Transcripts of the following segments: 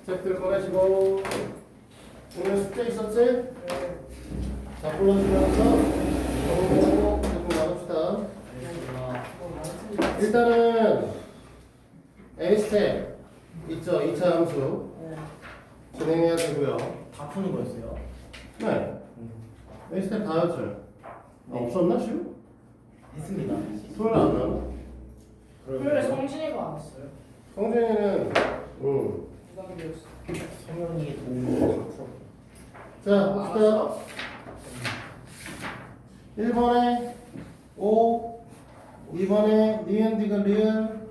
책들 꺼내시고. 오늘 숙제 있었지? 네. 자, 불러주면서 조금 나눕시다. 일단은 A 스텝 있죠? 2차 함수 진행해야 되고요. 다 푸는 거였어요? 네. A 스텝 다였죠? 없었나 지금? 있습니다. 토요일 안 나왔나? 토요일에 성진이가 안 왔어요. 성진이는 부담이 되었어. 성현이 도움을 풀어. 자 봅시다. 1번에 5, 2번에 니은 디귿 리을,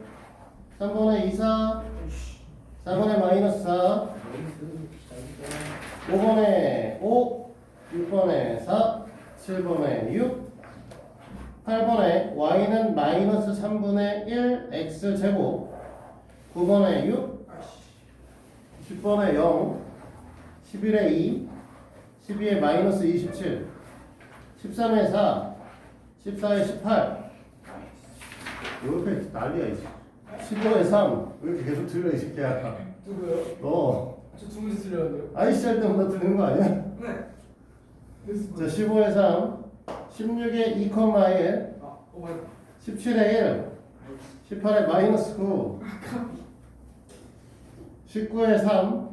3번에 2, 4, 4번에 마이너스 4, 5번에 5, 6번에 4, 7번에 6, 8번에 y는 마이너스 3분의 1 x 제곱, 9번에 6, 10번에 0, 11에 2, 12에 마이너스 27, 13에 4, 14에 18. 이렇게 난리야 이제. 15에 3. 왜 이렇게 계속 들려 이 새끼야. 누구요? 너. 저 두 문제 틀렸는데요. 아이씨 할 때마다 들리는 거 아니야? 네. 자, 15에 3, 16에 2,1, 아, 오 마이 갓. 17에 1, 18에 마이너스 9, 19에 3,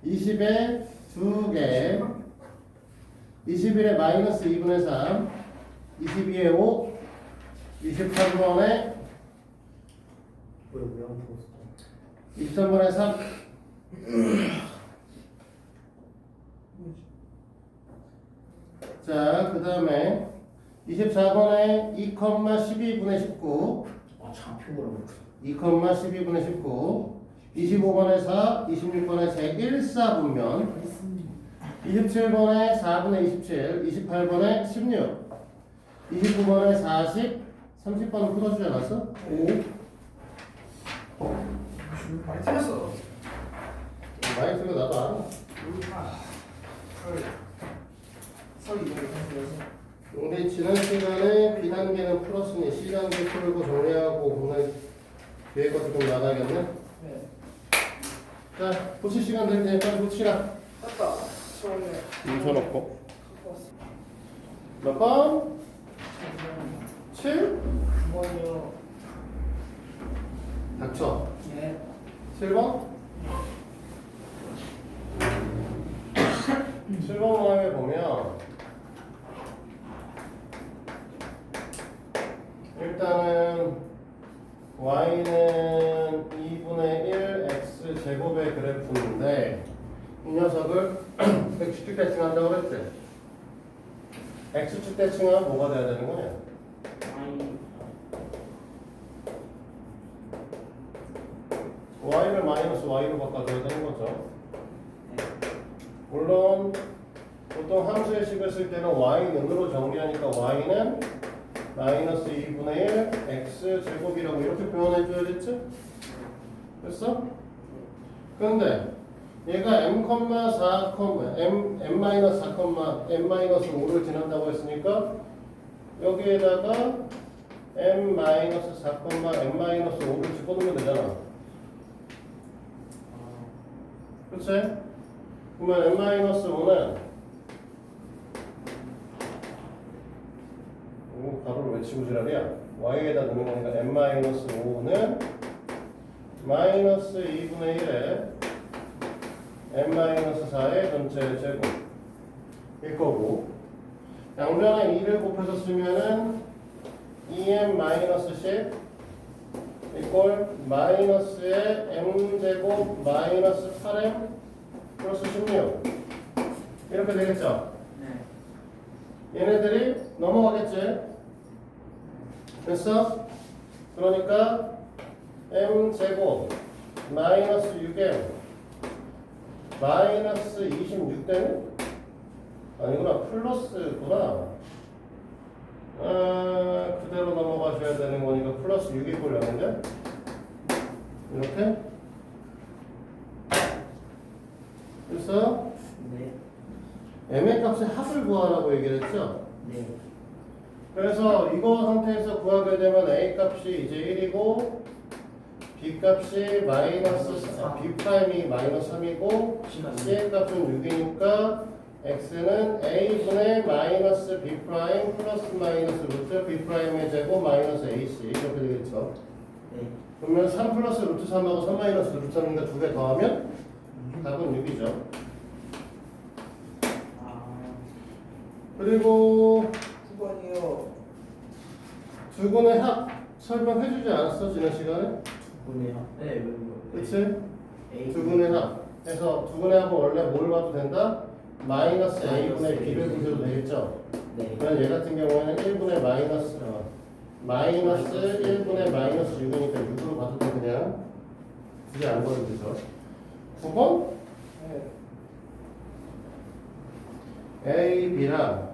20에 2개, 21에 마이너스 2분의 3, 22에 5, 23번에 왜안 풀었어? 23번에 3. 자, 그 다음에 24번에 2,12분의 19, 아, 좌표로 2,12분의 19, 25번에 4, 26번에 제 1사분면, 27번에 4분의 27, 28번에 16, 29번에 40, 30번은 풀어주지 않았어? 5. 많이 틀렸어. 많이 틀려 나도 알아. 서이 이거 틀렸어. 우리 지난 시간에 B단계는 풀었으니 C단계 풀고 정리하고 오늘 뒤에 것도 좀 나가야겠네. 네. 자, 붙일 시간 될 테니까 붙이라. 맞다. 처음에 뭉쳐놓고. 갖고 왔어. 몇 번? 7? 9번이요. 닥쳐. 네. 7번? 7번 모양에 보면 일단은 y는 2분의 1 x 제곱의 그래프인데 이 녀석을 x축 대칭한다고 그랬지? x축 대칭하면 뭐가 돼야 되는 거냐? y를 마이너스 y로 바꿔줘야 되는 거죠. 물론 보통 함수의 식을 쓸 때는 y는으로 정리하니까 y는 마이너스 2분의 1 x 제곱이라고 이렇게 표현해줘야겠지? 됐어? 그런데 얘가 m,4, m-4, m-5를 지난다고 했으니까 여기에다가 m-4, m-5를 집어넣으면 되잖아. 그치? 그러면 m-5는 가로를 왜 치고 지랄이야? y에다 넣는 거니까 m-5는 마이너스 2분의 1에 m-4의 전체 제곱일 거고 양변에 2를 곱해서 쓰면은 2m-10 이꼴 마이너스의 m제곱 마이너스 8m 플러스 16 이렇게 되겠죠? 네. 얘네들이 넘어가겠지? 됐어? 그러니까 m제곱 마이너스 6m 마이너스 26되네? 아니구나 플러스구나. 그대로 넘어가셔야 되는 거니까 플러스 6이 꼴렸는데 이렇게 그래서 네. m의 값의 합을 구하라고 얘기를 했죠. 네. 그래서 이거 상태에서 구하게 되면 a 값이 이제 1이고 B 값이 B 프라임이 마이너스 3이고 C의 값은 6이니까 X는 A분의 마이너스 B 프라임 플러스 마이너스 루트 B 프라임의 제곱 마이너스 AC 이렇게 되겠죠. 네. 그러면 3 플러스 루트 3하고 3 마이너스 루트 3인가 두 개 더하면 답은 6이죠. 아, 그리고 9번이요. 두근의 합 설명해주지 않았어 지난 시간에? 두분의 합. 네, 왜 그치? A 두근의 합 해서 두근의 합은 원래 뭘 봐도 된다? 마이너스 A분의 B를 보셔도 되겠죠? 네. 그럼 얘 같은 경우에는 1분의 마이너스 1분의 마이너스 6이니까 6으로 봐도 돼 그냥 굳이 안 봐도 되죠. 9번 네. A, B랑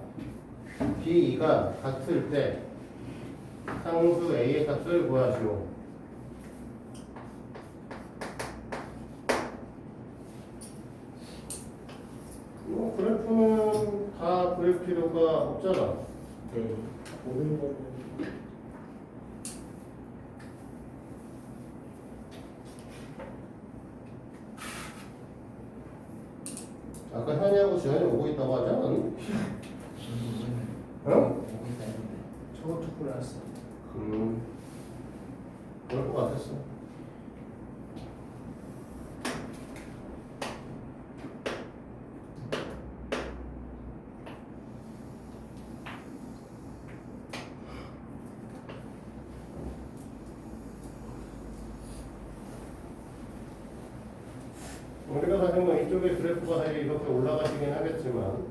B, E가 같을 때 상수 A의 값을 구하시오. 그래프는 다 그릴 필요가 없잖아. 네. 모든 거는 아까 현이하고 지현이 오고 있다고 하지 않았니? 어? 오고 있다 했는데. 저도 듣고 나왔어. 그럴 것 같았어. 우리가 사실 뭐 이쪽에 그래프가 사실 이렇게 올라가시긴 하겠지만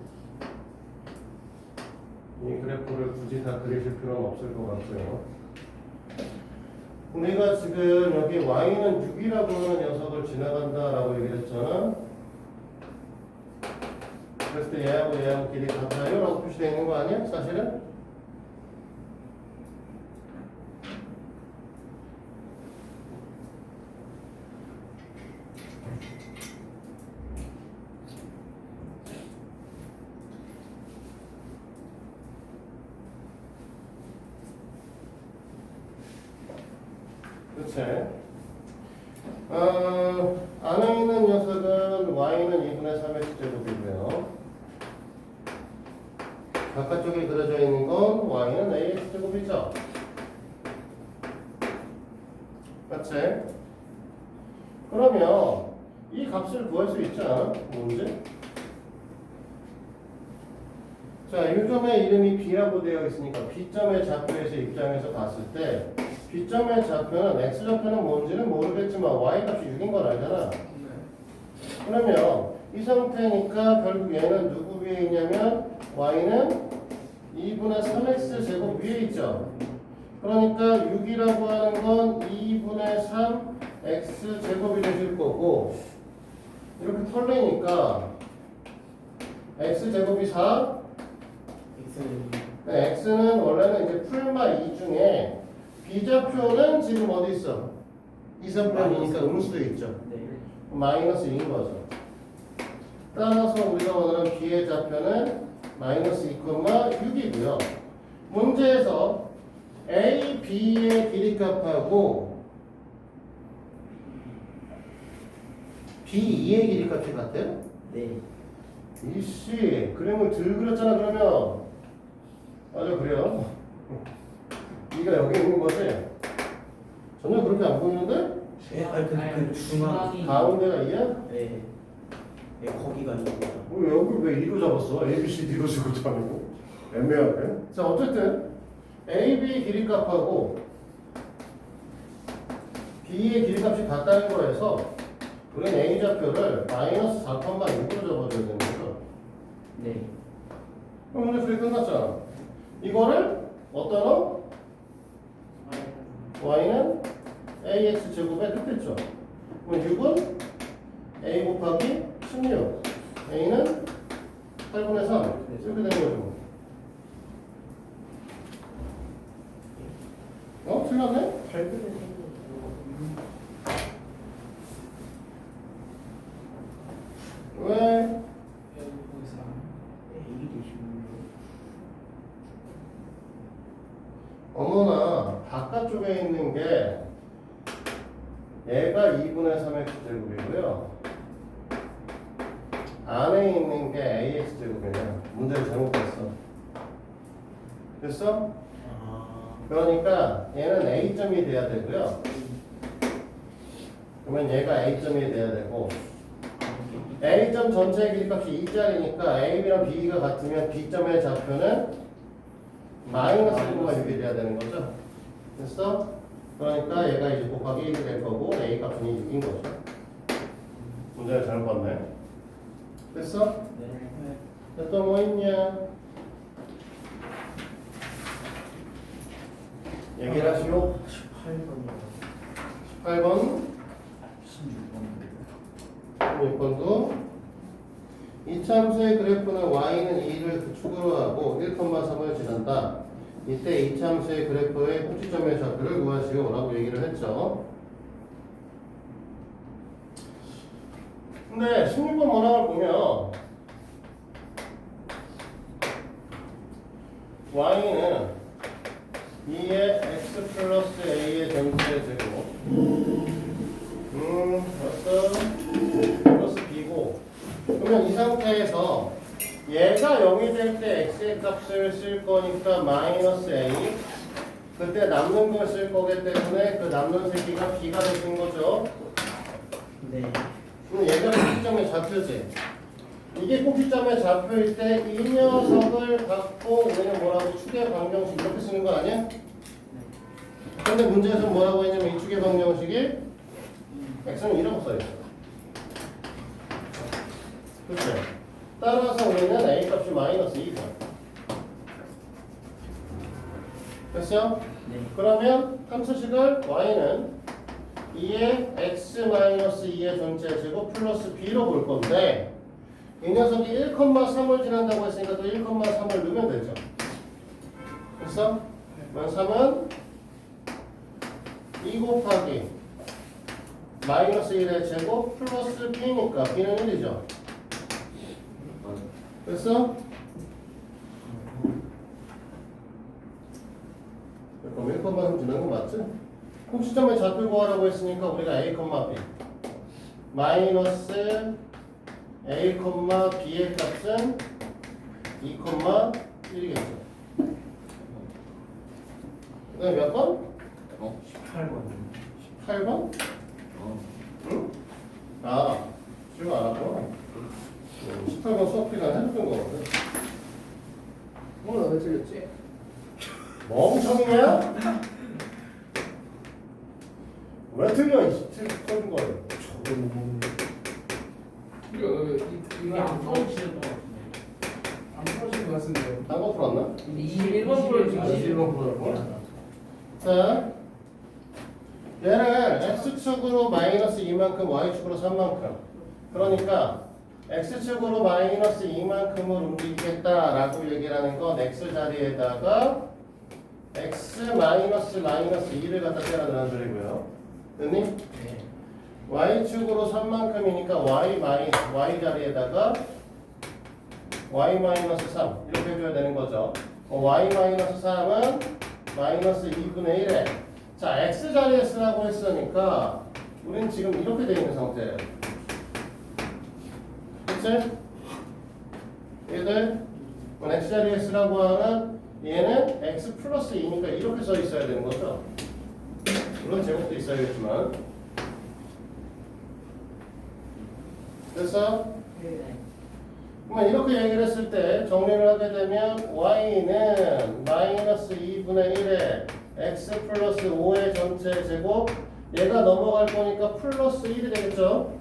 이 그래프를 굳이 다 그리실 필요는 없을 것 같고요. 우리가 지금 여기 y는 6이라고 하는 녀석을 지나간다라고 얘기를 했잖아. 그랬을 때 얘하고 길이 같아요 라고 표시되어 있는 거 아니야? 사실은? 그치? 안에 있는 녀석은 y는 2분의 3의 x제곱이고요. 바깥쪽에 그려져 있는 건 y는 ax제곱이죠. 그치? 그러면 이 값을 구할 수 있지 않아? 뭔지? 자, 이 점의 이름이 B라고 되어 있으니까 B점의 좌표에서 입장에서 봤을 때 B점의 좌표는 X좌표는 뭔지는 모르겠지만 Y값이 6인 건 알잖아. 그러면 이 상태니까 결국 얘는 누구 위에 있냐면 Y는 2분의 3X 제곱 위에 있죠. 그러니까 6이라고 하는 건 2분의 3 X 제곱이 되실 거고 이렇게 털리니까 X 제곱이 4 X는 네, X는 원래는 이제 풀마 2 중에 B좌표는 지금 어디 있어? 2, 3분이니까 음수도 있죠. 네. 마이너스 2인 거죠. 따라서 우리가 원하는 B의 좌표는 마이너스 2,6이고요. 문제에서 A, B의 길이값하고 B, 2의 길이값이 같아요? 네. 이씨, 그림을 들 그렸잖아 그러면. 맞아, 그래요. 이가 여기 있는 거지? 전혀 그렇게 안 보이는데? 예, 아니 그 중앙. 가운데가 2야? 네. 네, 거기가 이거죠. 여기 왜 2로 잡았어? A, B, C, D로 지고도 아니고 애매하네. 자, 어쨌든 A, B 길이값하고 B의 길이값이 같다는 거에서 우리는 A 좌표를 마이너스 4,6으로 잡아줘야 되는 거죠. 네. 그럼 문제 풀이 끝났잖아. 이거를 어디다 넣어? Y는 AX 제곱에 끝했죠. 그럼 6은 A 곱하기 16. A는 8분의 3. 이렇게 되는 거죠. 틀렸네? 8분의 왜? A 되시면 어머나 바깥쪽에 있는 게 얘가 2분의 3x 제곱이고요. 안에 있는 게 ax 제곱이네요. 문제를 잘못 봤어. 됐어? 그러니까 얘는 a점이 돼야 되고요. 그러면 얘가 a점이 돼야 되고 a점 전체의 길이값이 2짜리니까 ab랑 b가 같으면 b점의 좌표는 마이너스 1,6이 돼야 되는 거죠. 됐어? 그러니까 얘가 이제 곱하기 1이 될 거고 a 값은 6인 거죠. 문제를 잘못 봤네. 됐어? 네. 또 뭐 있냐? 얘기를 하시오. 18번이요. 8번 16번. 16번도 이 참수의 그래프는 y는 2를 축으로 하고 1,3을 지난다. 이때 이 참수의 그래프의 꼭지점의 좌표를 구하시오라고 얘기를 했죠. 근데 16번 문항을 보면 y는 2의 x 플러스 a의 전체 제곱 플러스 b고 그러면 이 상태에서 얘가 0이 될 때 x의 값을 쓸 거니까 마이너스 a 그때 남는 걸 쓸 거기 때문에 그 남는 세기가 b가 되는 거죠. 네. 그럼 얘가 꼭지점의 좌표지. 이게 꼭지점의 좌표일 때 이 녀석을 갖고 우리는 뭐라고 축의 방정식 이렇게 쓰는 거 아니야? 근데 문제에서 뭐라고 했냐면 이 축의 방정식이 x는 이라고 써있어. 그렇죠? 따라서 우리는 a 값이 마이너스 2죠. 됐어? 네. 그러면 함수식을 y는 2의 x-2의 전체 제곱 플러스 b로 볼 건데 이 녀석이 1,3을 지난다고 했으니까 또 1,3을 넣으면 되죠. 됐어? 그럼 3은 2 곱하기 마이너스 1의 제곱 플러스 b니까 b는 1이죠. 됐어? 그럼 1,3 지나는 거 맞지? 꼭지점의 좌표 구하라고 했으니까 우리가 a, b 마이너스 a, b의 값은 2, 1이겠죠. 그 다음에 몇 번? 18번이요. 8번? 응? 아, 지금 안 하고 18번 수업 기간 해줬던 거거든. 오늘 왜 틀렸지? 멍청이야? 왜 틀려? 틀린 거예요. 이거 안 풀어지는 것 같은데. 안 풀어지는 것 같은데요. 딴거 풀었나? 21번 풀어지고 21번 풀었고. 자, 얘를 x축으로 마이너스 2만큼, y축으로 3만큼. 그러니까 x축으로 마이너스 2만큼을 움직이겠다라고 얘기를 하는 건 x 자리에다가 x 마이너스 2를 갖다 때려 넣는 소리고요. 됐니? 네. y축으로 3만큼이니까 y 자리에다가 y 마이너스 3 이렇게 해줘야 되는 거죠. y 마이너스 3은 마이너스 2분의 1에 자 x 자리에 쓰라고 했으니까 우린 지금 이렇게 되어 있는 상태예요. 그치? 얘들 x 자리에 쓰라고 하는 얘는 x 플러스 2니까 이렇게 써 있어야 되는 거죠. 물론 제곱도 있어야겠지만 됐어? 네. 그러면 이렇게 얘기를 했을 때 정리를 하게 되면 y는 마이너스 2분의 1에 x 플러스 5의 전체 제곱 얘가 넘어갈 거니까 플러스 1이 되겠죠.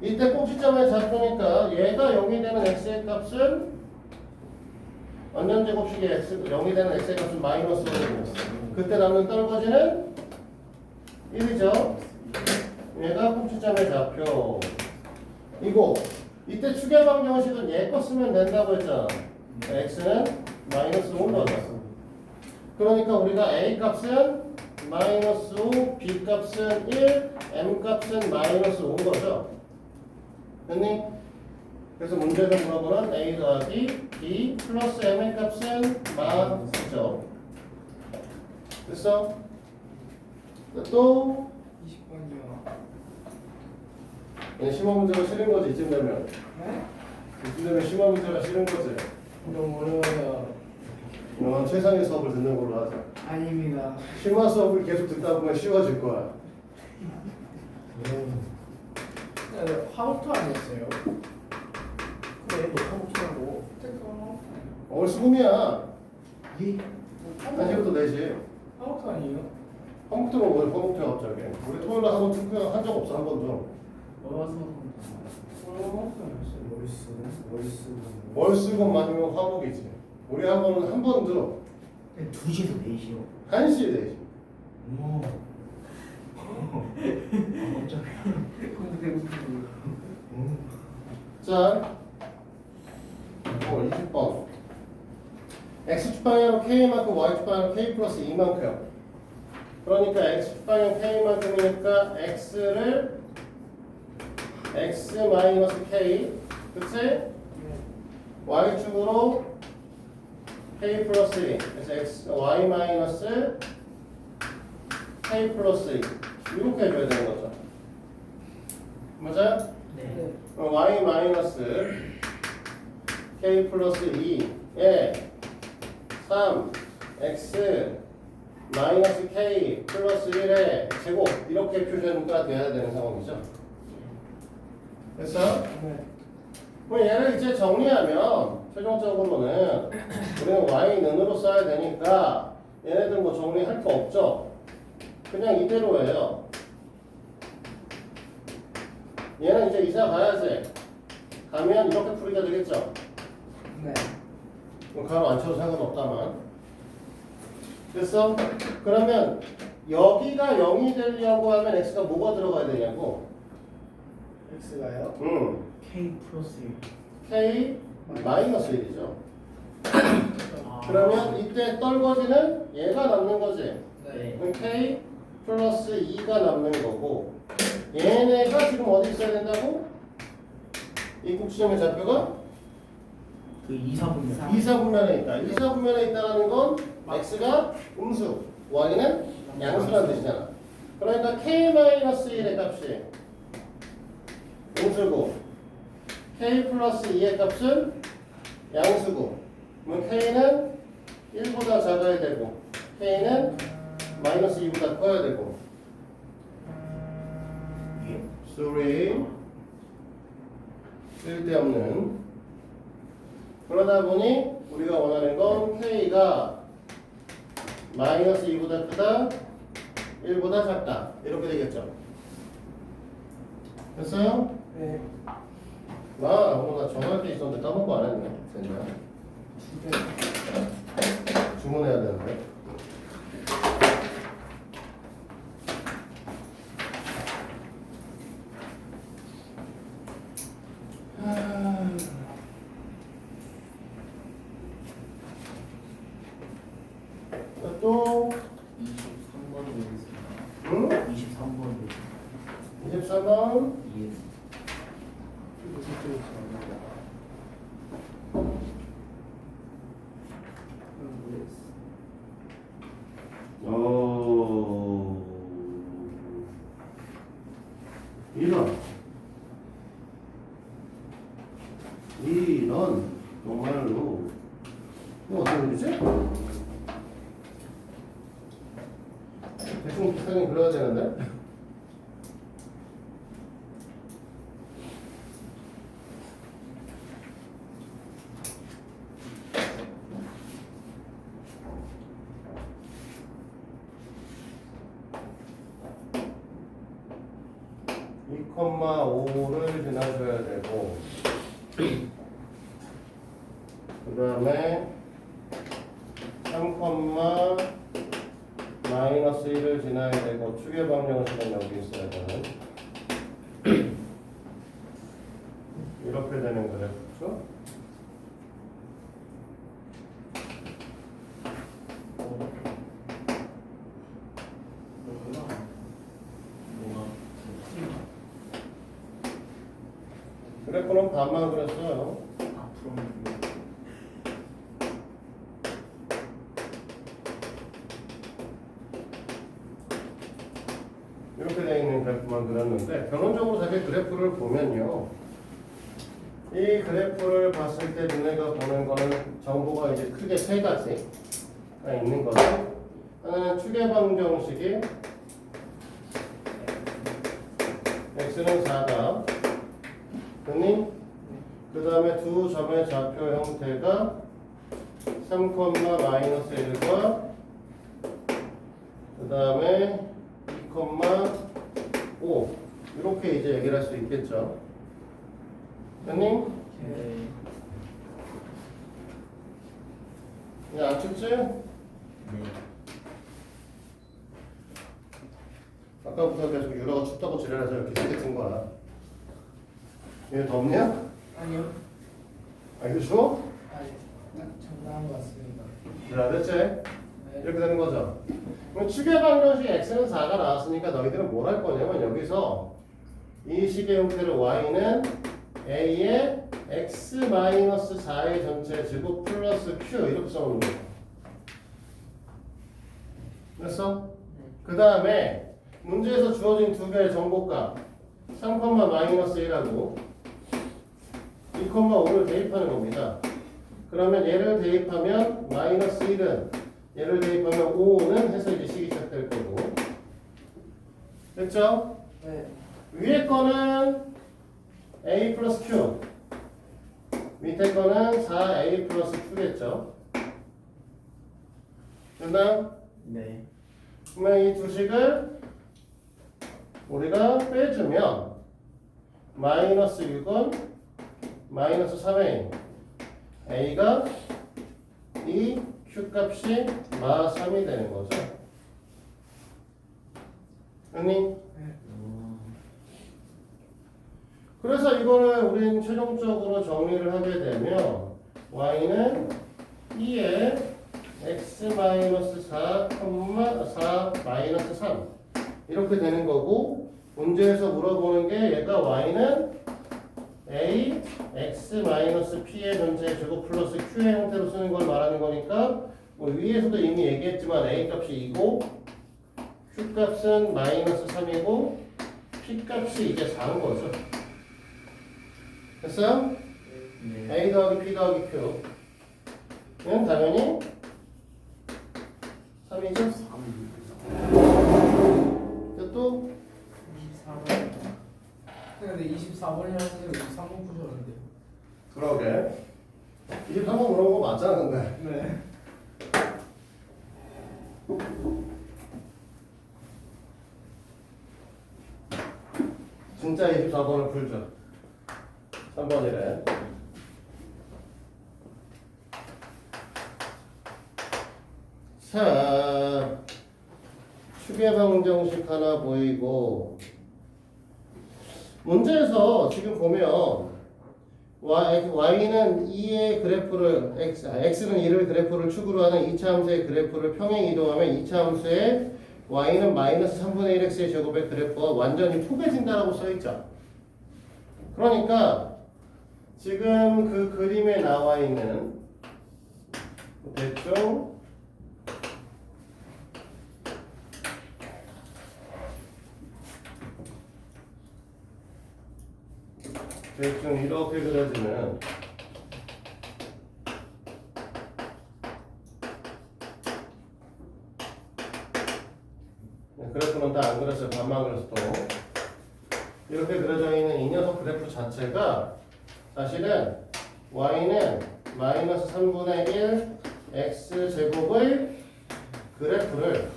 이때 꼭지점의 좌표니까 얘가 0이 되는 x의 값은 완전 제곱식의 x 0이 되는 x의 값은 마이너스 5이고 그때 남는 떨거지는 1이죠. 얘가 꼭지점의 좌표 이고 이때 축의 방정식은 얘 거 쓰면 된다고 했잖아. x는 마이너스 5인 거죠. 그러니까 우리가 a 값은 마이너스 5, b 값은 1, m 값은 마이너스 5인 거죠. 됐니? 그래서 문제에서 물어보는 a 더하기 b 플러스 m의 값은 마죠. 됐어? 또 20번이요. 그냥 심화 문제가 싫은 거지 이쯤 되면. 네? 이쯤 되면 심화 문제가 싫은 거지. 너무 어려워요. 넌 최상의 수업을 듣는 걸로 하자. 아닙니다. 심화 수업을 계속 듣다 보면 쉬워질 거야. 네, 화부터 아니었어요. 그래, 너 화부터라고. 수금이야. 예? 1시부터 4시. 화부터 아니에요? 컴퓨터가 오늘 컴퓨터야 갑자기. 우리 토요일에 학원 특별 한 적 없어 한 번도. 와서 화부터 아니었어요. 월수금 맞으면 화목이지. 우리 학원은 한 번도 2시에서 4시요. 1시에 4시. 어머. 깜짝이야. 자, 20번. x축방향으로 k만큼 y축방향으로 k 플러스 2만큼. 그러니까 x축방향 k만큼이니까 x를 x 마이너스 k, 그치? y축으로 k 플러스 2. 그래서 x, y 마이너스 k 플러스 2. 이렇게 해줘야 되는 거죠. 맞아요? 네. y 마이너스 k 플러스 2에 3 x 마이너스 k 플러스 1의 제곱 이렇게 표현가 돼야 되는 상황이죠. 됐어? 네. 그럼 얘를 이제 정리하면 최종적으로는 우리는 y는으로 써야 되니까 얘네들 뭐 정리할 거 없죠. 그냥 이대로예요. 얘는 이제 이사 가야지. 가면 이렇게 풀이가 되겠죠. 네. 뭐 가로 안 쳐도 상관없다만. 됐어? 그러면 여기가 0이 되려고 하면 x가 뭐가 들어가야 되냐고? X가요? K 플러스 1. k 마이너스 1이죠. 아. 그러면 이때 떨거지는 얘가 남는 거지. 네. 그럼 k 플러스 2가 남는 거고 얘네가 지금 어디 있어야 된다고? 이 꼭지점의 좌표가 그 2, 4분면. 이사분면에 있다. 이사분면에 있다는 건 x가 음수, y는 양수라는 뜻이잖아. 그러니까 k-1의 값이 음수고 k 플러스 2의 값은 양수고 그러면 k는 1보다 작아야 되고 k는 마이너스 2보다 커야 되고 예. sorry 쓸데없는 그러다 보니 우리가 원하는 건 k가 마이너스 2보다 크다 1보다 작다 이렇게 되겠죠. 됐어요? 네. 나 전화할 게 있었는데 까먹고 안 했네. 됐나? 주문해야 되는데. 또 23번 되겠습니다. 응? 23번. 23번 예. 이런 정말로 이거 어떤 일이지? 대충 비슷하게 그려야 되는데? 이 컴마 5를 지나셔야 되고 그 다음에 3 컴마 마이너스 1을 지나야 되고 축의 방정식은 여기 있어야 되는 이렇게 되는 거예요. 그렇죠? 그래프는 반만 그렸어요. 앞으로. 이렇게 되어 있는 그래프만 그렸는데 결론적으로 사실 그래프를 보면요. 이 그래프를 봤을 때 너네가 보는 거는 정보가 이제 크게 세 가지가 있는 거죠. 하나는 추계방정식이 x는 4다. 그 다음에 두 점의 좌표 형태가 3, 마이너스 1과 그 다음에 2, 5 이렇게 이제 얘기를 할 수 있겠죠. 형님? 네. 그냥 안 춥지? 아까부터 계속 유라가 춥다고 지랄해서 이렇게 시계 든 거야. 얘 덥냐? 아니요. 아 이거 추워? 아니, 장난한 것 같습니다. 그래 됐지? 네. 이렇게 되는 거죠. 그럼 추계방정식 x는 4가 나왔으니까 너희들은 뭘 할 거냐면 여기서 이 식의 형태를 y는 a의 x-4의 전체 제곱 플러스 q 이렇게 써놓는 거야. 됐어? 그 다음에 문제에서 주어진 두 개의 정보값 3, 마이너스 1하고 2, 5를 대입하는 겁니다. 그러면 얘를 대입하면 마이너스 1은 얘를 대입하면 5는 해서 이제 식이 시작될 거고 됐죠? 네. 위에 거는 a 플러스 q 밑에 거는 4a 플러스 q겠죠? 됐나? 네. 그러면 이 두 식을 우리가 빼주면 마이너스 6은 마이너스 3a a가 이 q값이 마 3이 되는 거죠. 아니? 그래서 이거를 우리는 최종적으로 정리를 하게 되면 y는 2의 x-4, 4 마이너스 3 이렇게 되는 거고 문제에서 물어보는 게 얘가 y는 a x-p의 전체 제곱 플러스 q의 형태로 쓰는 걸 말하는 거니까 뭐 위에서도 이미 얘기했지만 a 값이 2고 q 값은 마이너스 3이고 p 값이 이제 4인 거죠. 됐어요? 네. a 더하기 p 더하기 q는 당연히 3이죠? 또 24번. 근데 24번이랑 선생님 23번 푸셨는데. 그러게 23번 물어본 거 맞잖아 근데 네. 진짜 24번을 풀죠 3번이래 자 추계방정식 하나 보이고 문제에서 지금 보면 y는 2의 그래프를 x는 2를 그래프를 축으로 하는 2차 함수의 그래프를 평행 이동하면 2차 함수의 y는 마이너스 3분의 1x의 제곱의 그래프가 완전히 포개진다라고 써있죠. 그러니까 지금 그 그림에 나와 있는 대충 이렇게 그려지면 그래프는 다 안 그렸어요. 반만 그렸어 또. 이렇게 그려져 있는 이 녀석 그래프 자체가 사실은 y는 마이너스 3분의 1 x제곱의 그래프를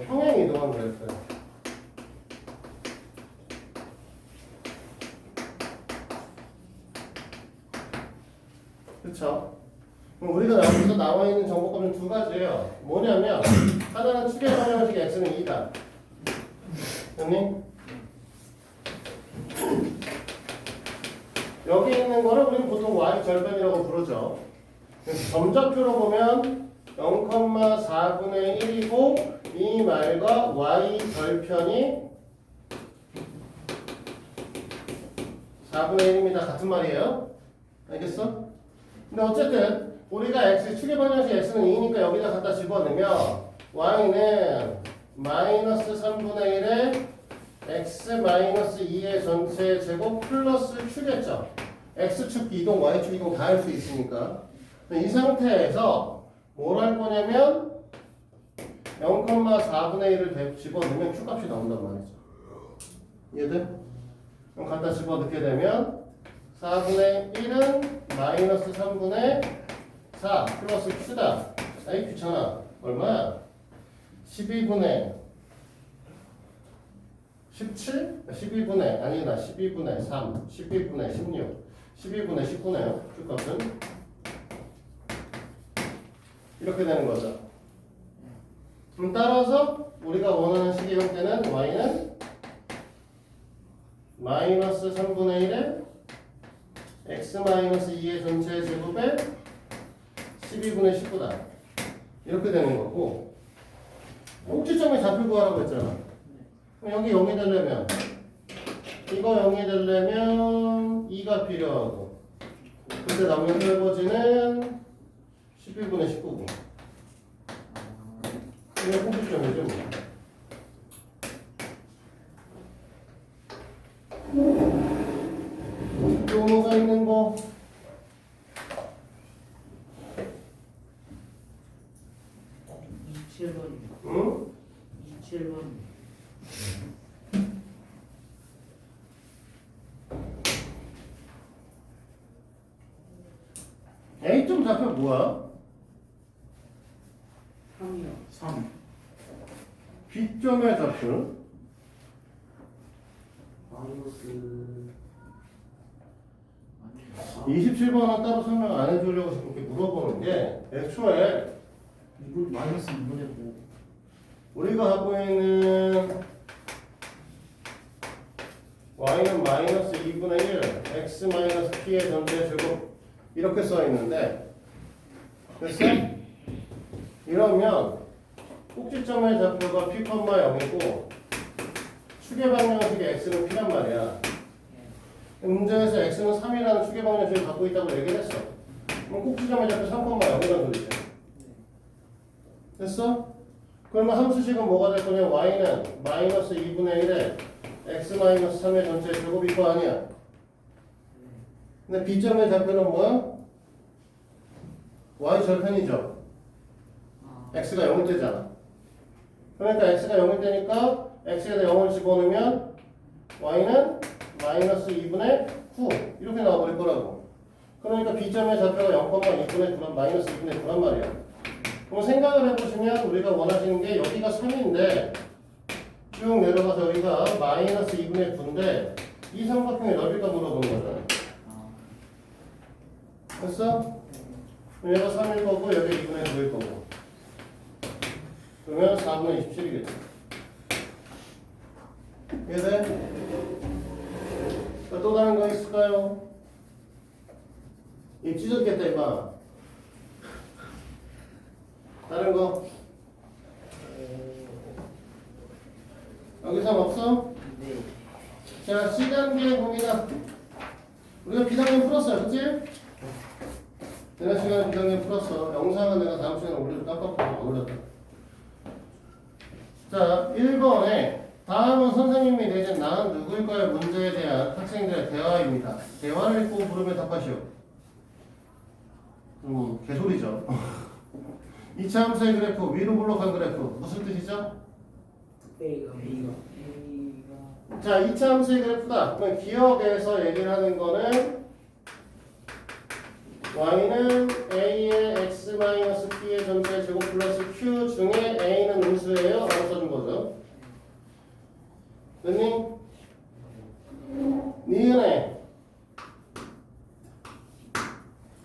평행 이동한 그래프예요. 그쵸? 그럼 우리가 여기서 나와 있는 정보값은 두 가지예요. 뭐냐면 하나는 추계방정식 x는 2다. 형님? 여기 있는 거를 우리는 보통 y 절편이라고 부르죠. 그래서 점좌표로 보면 0,4분의 1이고 이 말과 y 절편이 4분의 1입니다. 같은 말이에요. 알겠어? 근데 어쨌든 우리가 x 추계방정식 x는 2니까 여기다 갖다 집어넣으면 y는 마이너스 3분의 1에 x 마이너스 2의 전체 제곱 플러스 q겠죠. x축 이동, y축 이동 다 할 수 있으니까. 이 상태에서 뭘 할 거냐면 0,4분의 1을 집어넣으면 q값이 나온단 말이죠. 이해돼? 그럼 갖다 집어넣게 되면 4분의 1은 마이너스 3분의 4 플러스 q다. 아이 귀찮아. 얼마야? 12분의 17? 12분의 아니구나 12분의 3 12분의 16 12분의 19네요. q값은 이렇게 되는 거죠. 그럼 따라서 우리가 원하는 식의 형태는 y는 마이너스 3분의 1에 x 마이너스 2의 전체 제곱에 12분의 19다. 이렇게 되는 거고 꼭지점의 좌표 구하라고 했잖아. 그럼 여기 0이 되려면 이거 0이 되려면 2가 필요하고 그때 남는 설거지는 12분의 19고 이게 꼭지점이죠. 또 뭐가 있는 거? 응? 27번. A점 좌표 뭐야? 3이요. 3. B점의 좌표는? 마이너스. 27번은 따로 설명 안 해주려고 지금 이렇게 물어보는 게 애초에 이거 마이너스 2분의 5. 우리가 하고 있는 y는 마이너스 2분의 1 x 마이너스 p의 전체 제곱 이렇게 써 있는데 됐어? 이러면 꼭지점의 좌표가 p, 0이고 축의 방정식이 x는 p란 말이야. 문제에서 x는 3이라는 축의 방정식을 갖고 있다고 얘기를 했어. 그럼 꼭지점의 좌표 3,0이라는 소리지. 됐어? 그러면 함수식은 뭐가 될 거냐? y는 마이너스 2분의 1에 x 마이너스 3의 전체 제곱일 거 아니야. 근데 b점의 좌표는 뭐야? y 절편이죠. x가 0일 때잖아. 그러니까 x가 0일 때니까 x에다 0을 집어넣으면 y는 마이너스 2분의 9 이렇게 나와버릴 거라고. 그러니까 b점의 좌표가 0,2분의 9란 마이너스 2분의 9란 말이야. 그럼 생각을 해보시면 우리가 원하시는 게 여기가 3인데 쭉 내려가서 여기가 마이너스 2분의 9인데 이 삼각형의 넓이가 물어보는 거잖아. 됐어? 그럼 얘가 3일 거고 여기 2분의 9일 거고 그러면 4분의 27이겠지. 이해돼? 또 다른 거 있을까요? 입 찢어지겠다 임마. 다른 거? 여기서 없어? 네. 자, 시간비의 봅니다. 우리가 비상금 풀었어요, 그치? 지난 시간에 비상금 풀었어. 영상은 내가 다음 시간에 올려도 깜빡하고 안 올렸다. 자, 1번에 다음은 선생님이 내준 나는 누구일까요? 문제에 대한 학생들의 대화입니다. 대화를 읽고 부르면 답하시오. 개소리죠. 2차 함수의 그래프, 위로 블록한 그래프. 무슨 뜻이죠? A가. 자, 2차 함수의 그래프다. 그러면 기억에서 얘기를 하는 거는 y는 a의 x-p의 전체 제곱 플러스 q 중에 a는 음수예요. 라고 써준 거죠. 됐니? 니은에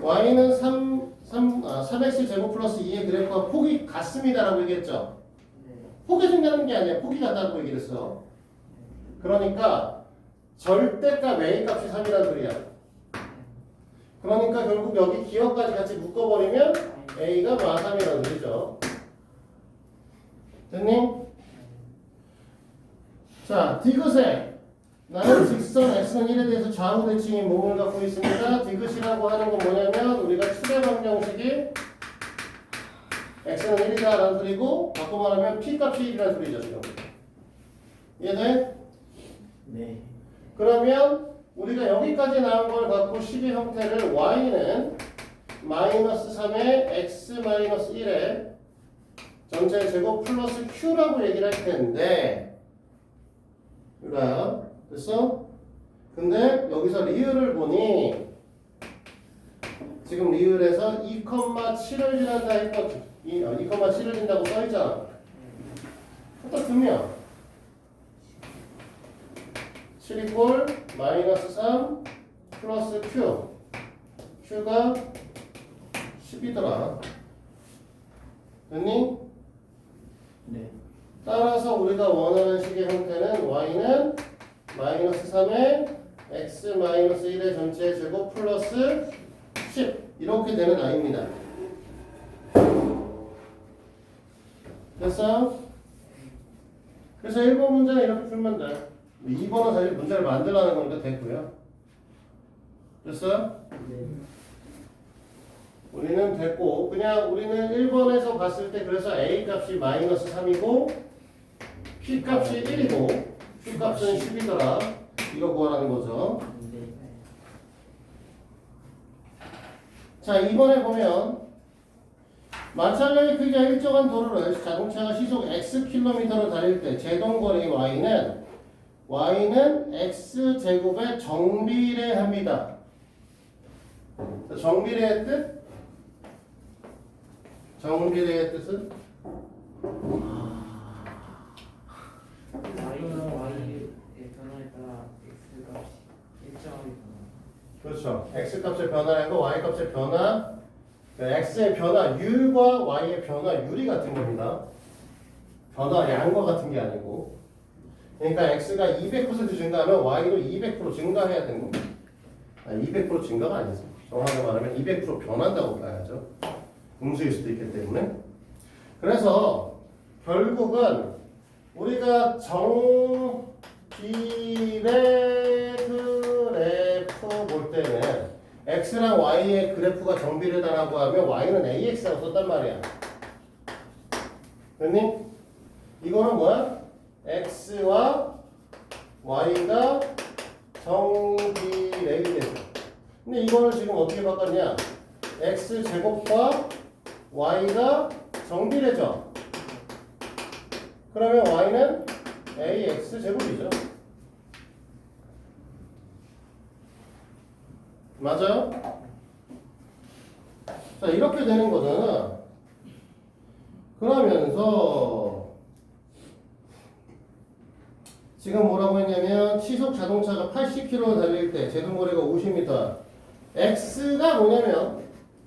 y는 3x 제곱 플러스 2의 그래프와 폭이 같습니다. 라고 얘기했죠. 폭이 생기는 게 아니야. 폭이 같다고 얘기를 했어. 그러니까 절대값 a 값이 3이라는 소리야. 그러니까 결국 여기 기억까지 같이 묶어버리면 a가 마 3이라는 소리죠. 됐니? 자, 디귿에 나는 직선 x는 1에 대해서 좌우 대칭인 몸을 갖고 있습니다. 디귿이라고 하는 건 뭐냐면 우리가 축의 방정식이 x는 1이다라는 소리고 바꿔 말하면 p 값이 1이라는 소리죠 지금. 이해돼? 네. 그러면 우리가 여기까지 나온 걸 갖고 식의 형태를 y는 마이너스 3에 x 마이너스 1에 전체 제곱 플러스 q라고 얘기를 할 텐데 유라야 됐어? 근데 여기서 리을을 보니 지금 리을에서 2,7을 지난다 했고 2,7을 진다고 써있잖아. 딱 두면 7 이꼴 마이너스 3 플러스 q q가 10이더라. 됐니? 네. 따라서 우리가 원하는 식의 형태는 y는 마이너스 3에 x 마이너스 1의 전체 제곱 플러스 10 이렇게 되는 아이입니다. 됐어? 그래서 1번 문제는 이렇게 풀면 돼. 2번은 사실 문제를 만들라는 거니까 됐고요. 됐어요? 네. 우리는 됐고 그냥 우리는 1번에서 봤을 때 그래서 a 값이 마이너스 3이고 p 값이 1이고 q 값은 10이더라. 이거 구하라는 거죠. 네. 자 2번에 보면 마찰력의 크기가 일정한 도로를 자동차가 시속 x km를 달릴 때 제동거리 y는 x제곱에 정비례합니다. 자, 정비례의 뜻? 정비례의 뜻은? y는 y의 변화에 따라 x 값이 일정하게 변화. 그렇죠. x 값의 변화라는 거 y 값의 변화 x의 변화 u과 y의 변화율이 같은 겁니다. 변화량과 같은 게 아니고 그러니까 x가 200% 증가하면 y도 200% 증가해야 되는 겁니다. 200% 증가가 아니죠. 정확하게 말하면 200% 변한다고 봐야죠. 음수일 수도 있기 때문에. 그래서 결국은 우리가 정비례 그래프 볼 때는 x랑 y의 그래프가 정비례다라고 하면 y는 ax라고 썼단 말이야. 됐니? 이거는 뭐야? x와 y가 정비례이 되죠. 근데 이거를 지금 어떻게 바꿨냐? x 제곱과 y가 정비례죠. 그러면 y는 ax 제곱이죠. 맞아요? 자 이렇게 되는 거잖아. 그러면서 지금 뭐라고 했냐면 시속 자동차가 80km 달릴 때 제동거리가 50m. x가 뭐냐면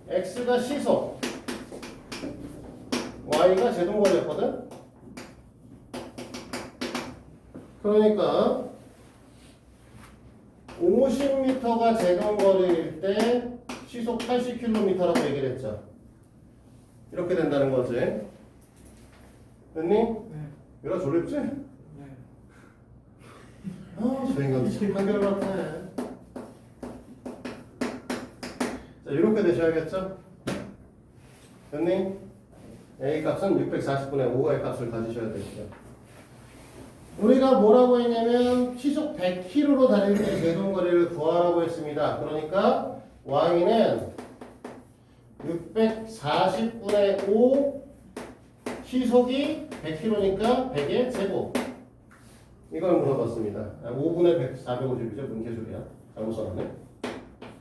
x가 시속 y가 제동거리였거든. 그러니까 50m가 제동거리일 때 시속 80km라고 얘기를 했죠. 이렇게 된다는 거지. 됐니? 네. 얘가 졸립지? 네. 저 인간 참 한결같아. 자, 이렇게 되셔야겠죠? 됐니? A 값은 640분의 5의 값을 가지셔야 되겠죠. 우리가 뭐라고 했냐면 시속 100km로 달릴 때 제동거리를 구하라고 했습니다. 그러니까 y는 640분의 5 시속이 100km니까 100의 제곱. 이걸 물어봤습니다. 5분의 100, 450이죠. 문개소리야. 잘못 썼네.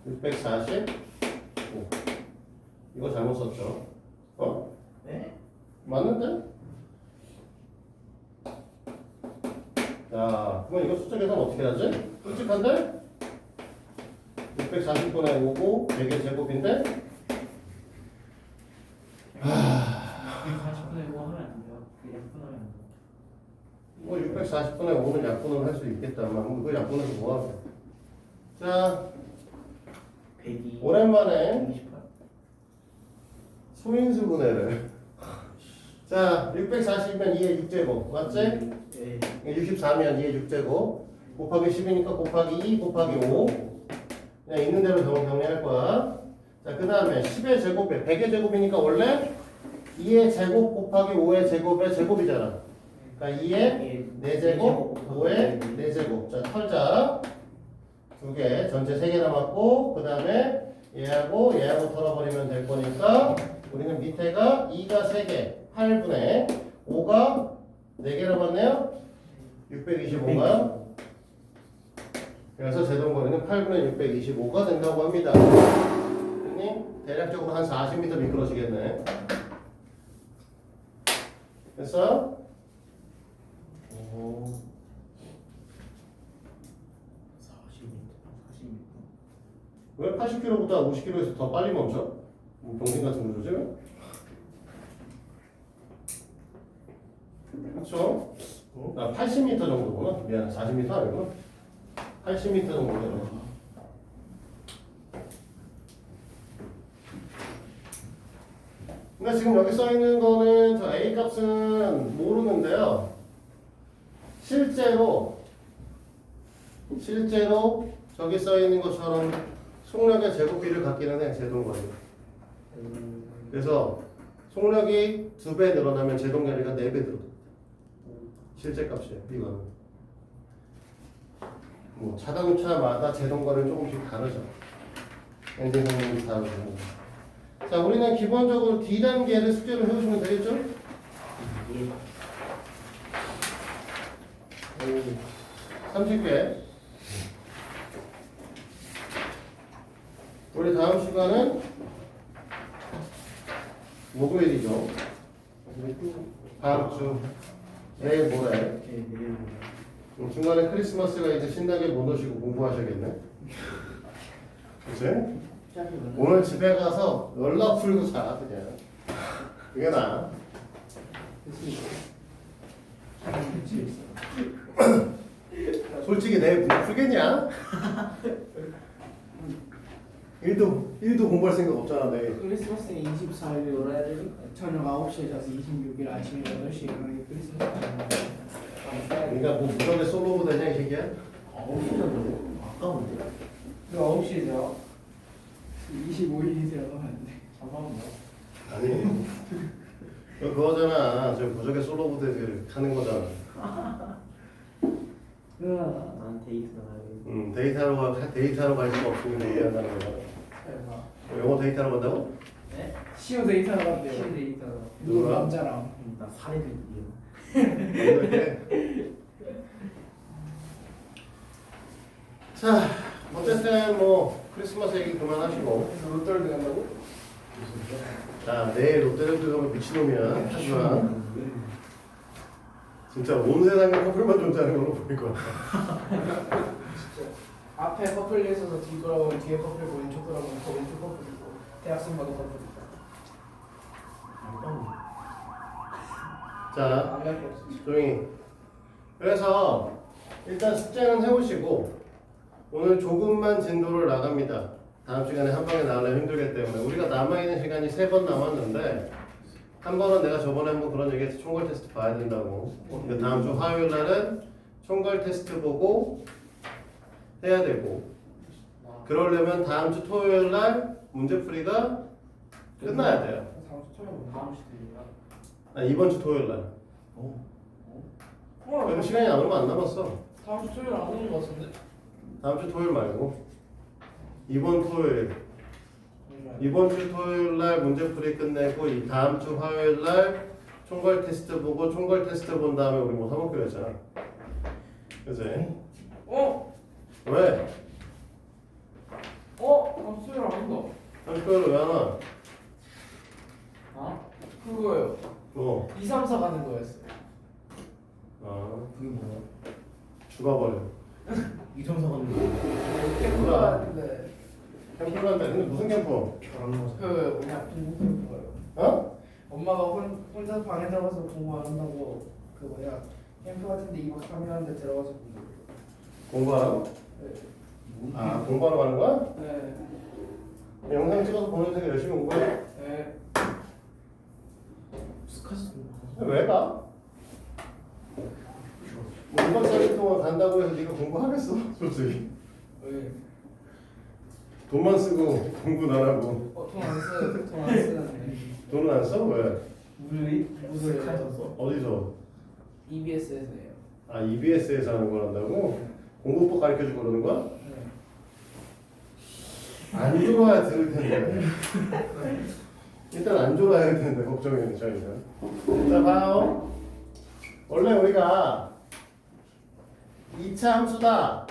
645. 이거 잘못 썼죠. 어? 네? 맞는데? 자, 그럼 이거 숫자 계산 어떻게 하지? 솔직한데? 640분의 5고 100의 제곱인데? 140분의 5 하면 안 돼요. 그 약분하면 안 돼요. 뭐 640분의 5는 약분을 할 수 있겠다만 그거 약분해서 뭐하게. 자, 102. 오랜만에 28. 소인수 분해를. 자, 640이면 2의 6제곱 맞지? 네. 64면 2의 6제곱 곱하기 10이니까 곱하기 2 곱하기 5 그냥 있는 대로 정리할 거야. 자, 그 다음에 10의 제곱에 100의 제곱이니까 원래 2의 제곱 곱하기 5의 제곱의 제곱이잖아. 그러니까 2의 4제곱, 5의 4제곱. 자, 털자. 2개, 전체 3개 남았고, 그 다음에 얘하고 털어버리면 될 거니까, 우리는 밑에가 2가 3개, 8분의 5가 4개 남았네요? 625인가요? 그래서 제동거리는 8분의 625가 된다고 합니다. 대략적으로 한 40m 미끄러지겠네. 됐어? 오. 40m. 왜 80km보다 50km에서 더 빨리 멈춰? 뭐 병신 같은 거죠? 그렇죠? 아, 80m 정도구나. 미안, 40m 아니구나. 80m 정도 되네. 근데 지금 여기 써 있는 거는 저 A 값은 모르는데요. 실제로 저기 써 있는 것처럼 속력의 제곱비를 갖기는 해, 제동거리. 그래서 속력이 2배 늘어나면 제동거리가 4배 늘어. 실제 값이에요, 이거는. 뭐 자동차마다 제동거리는 조금씩 다르죠. 엔진 성능이 다르고. 자, 우리는 기본적으로 D단계를 숙제로 해오시면 되겠죠? 예. 30개. 우리 다음 시간은 목요일이죠. 다음 주 내일 모레. 네, 내일 중간에 크리스마스가 이제 신나게 못 오시고 공부하셔야겠네. 그치? 오늘 집에 가서 연락 풀고 자 그냥. 그게 나아. 솔직히 내일 못 풀겠냐? 일도 공부할 생각 없잖아 내일. 크리스마스 24일 놀아야 되니까. 저녁 9시에 자서 26일 아침 8시에 일어나기 크리스마스. 그러니까 뭐 무덤에 솔로고 되냐 이 새끼야? 9시간도 아까운데. 그 9시에 자 25일이세요 하면 안 돼. 잠깐만요. 아니 그거잖아. 저 무적의 솔로 부대를 하는 거잖아. 난 데이트 나가야겠다. 데이트하러 갈 수가 없으면 얘기한다는 거잖아. 영어 데이트하러 간다고? 네? 시오 데이트하러 간대요. 시험 데이트. 누구 누구랑? 남자랑. 나 사례들이요. 이렇게. 자, 어쨌든 뭐 크리스마스 얘기 그만하시고. 그래서 롯데월드 간다고? 자, 내일 롯데월드 가면 미친놈이야. 하지만 진짜 온 세상에 커플만 존재하는 걸로 보일 거야. 앞에 커플 있어서 뒤돌아보면 뒤에 커플 보고 왼쪽 돌아보면 그 왼쪽 커플 있고 대학생과도 커플 있고. 자, 안갈 게 없어. 조용히. 그래서 일단 숙제는 해오시고 오늘 조금만 진도를 나갑니다. 다음 시간에 한 방에 나가려면 힘들기 때문에 우리가 남아있는 시간이 3번 남았는데 한 번은 내가 저번에 한번 그런 얘기했지. 총괄 테스트 봐야 된다고. 그 다음 주 화요일 날은 총괄 테스트 보고 해야 되고 그러려면 다음 주 토요일 날 문제풀이가 끝나야 돼요. 다음 주 토요일 못 나올 수도 있나? 아, 이번 주 토요일 날. 그래도 시간이 얼마 안 남았어. 다음 주 토요일 안 오는 거 같은데? 다음 주 토요일 말고 이번 토요일. 이번 주 토요일 날 문제풀이 끝내고 이 다음 주 화요일 날 총괄 테스트 보고 총괄 테스트 본 다음에 우리 뭐 사먹기로 했잖아. 그치? 왜? 다음 주 토요일 안 온다. 다음 주 토요일 왜 안 와? 그거요. 뭐? 2, 3, 4 가는 거였어요. 아, 그게 뭐야? 죽어버려. 이정사 가는 거. 캠프 뭐야? 갔는데 캠프 간다. 근데 무슨 캠프? 결혼하자. 그 그냥 공부 캠프 거예요. 어? 엄마가 혼자 방에 들어가서 공부 안 한다고 그 뭐야 캠프 같은데 2박 3일 하는데 들어가서 공부. 공부하라고? 네. 아, 공부하러 가는 거야? 네. 영상 찍어서 보는 되게 열심히 공부해. 네. 스카스. 왜 가? 뭐 2박 3일 동안 간다고 해서 네가 공부하겠어? 솔직히. 네. 돈만 쓰고 공부는 안 하고. 돈안 쓰는데. 돈은 안 써? 왜? 무슨 카였어? 어디서? EBS에서예요. 아 EBS에서 하는 걸 한다고? 공부법 가르쳐주고 그러는 거야? 네. 안 들어와야 들을 텐데. 일단 안 들어와야 할 텐데 걱정이네 저희는. 자 봐요. 원래 우리가 2차 함수다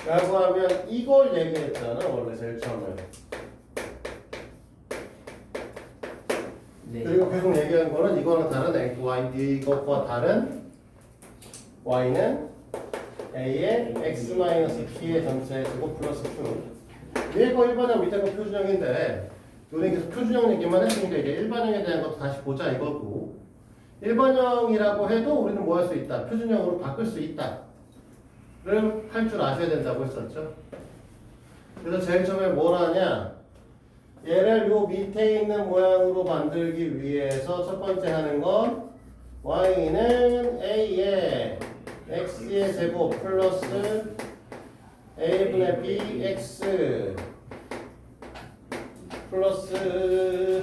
라고 하면 이걸 얘기했잖아 원래 제일 처음에. 네. 그리고 계속 얘기한 거는 이거는 다른 x, y, 이것과 다른 y는 a의 x-p의 전체 제곱 플러스 q. 위에 거 일반형 밑에 거 표준형인데 우리 계속 표준형 얘기만 했으니까 이제 일반형에 대한 것도 다시 보자 이거고. 일반형이라고 해도 우리는 뭐 할 수 있다? 표준형으로 바꿀 수 있다 를 할 줄 아셔야 된다고 했었죠. 그래서 제일 처음에 뭘 하냐, 얘를 요 밑에 있는 모양으로 만들기 위해서 첫 번째 하는 건 y는 a의 x의 제곱 플러스 a분의 bx 플러스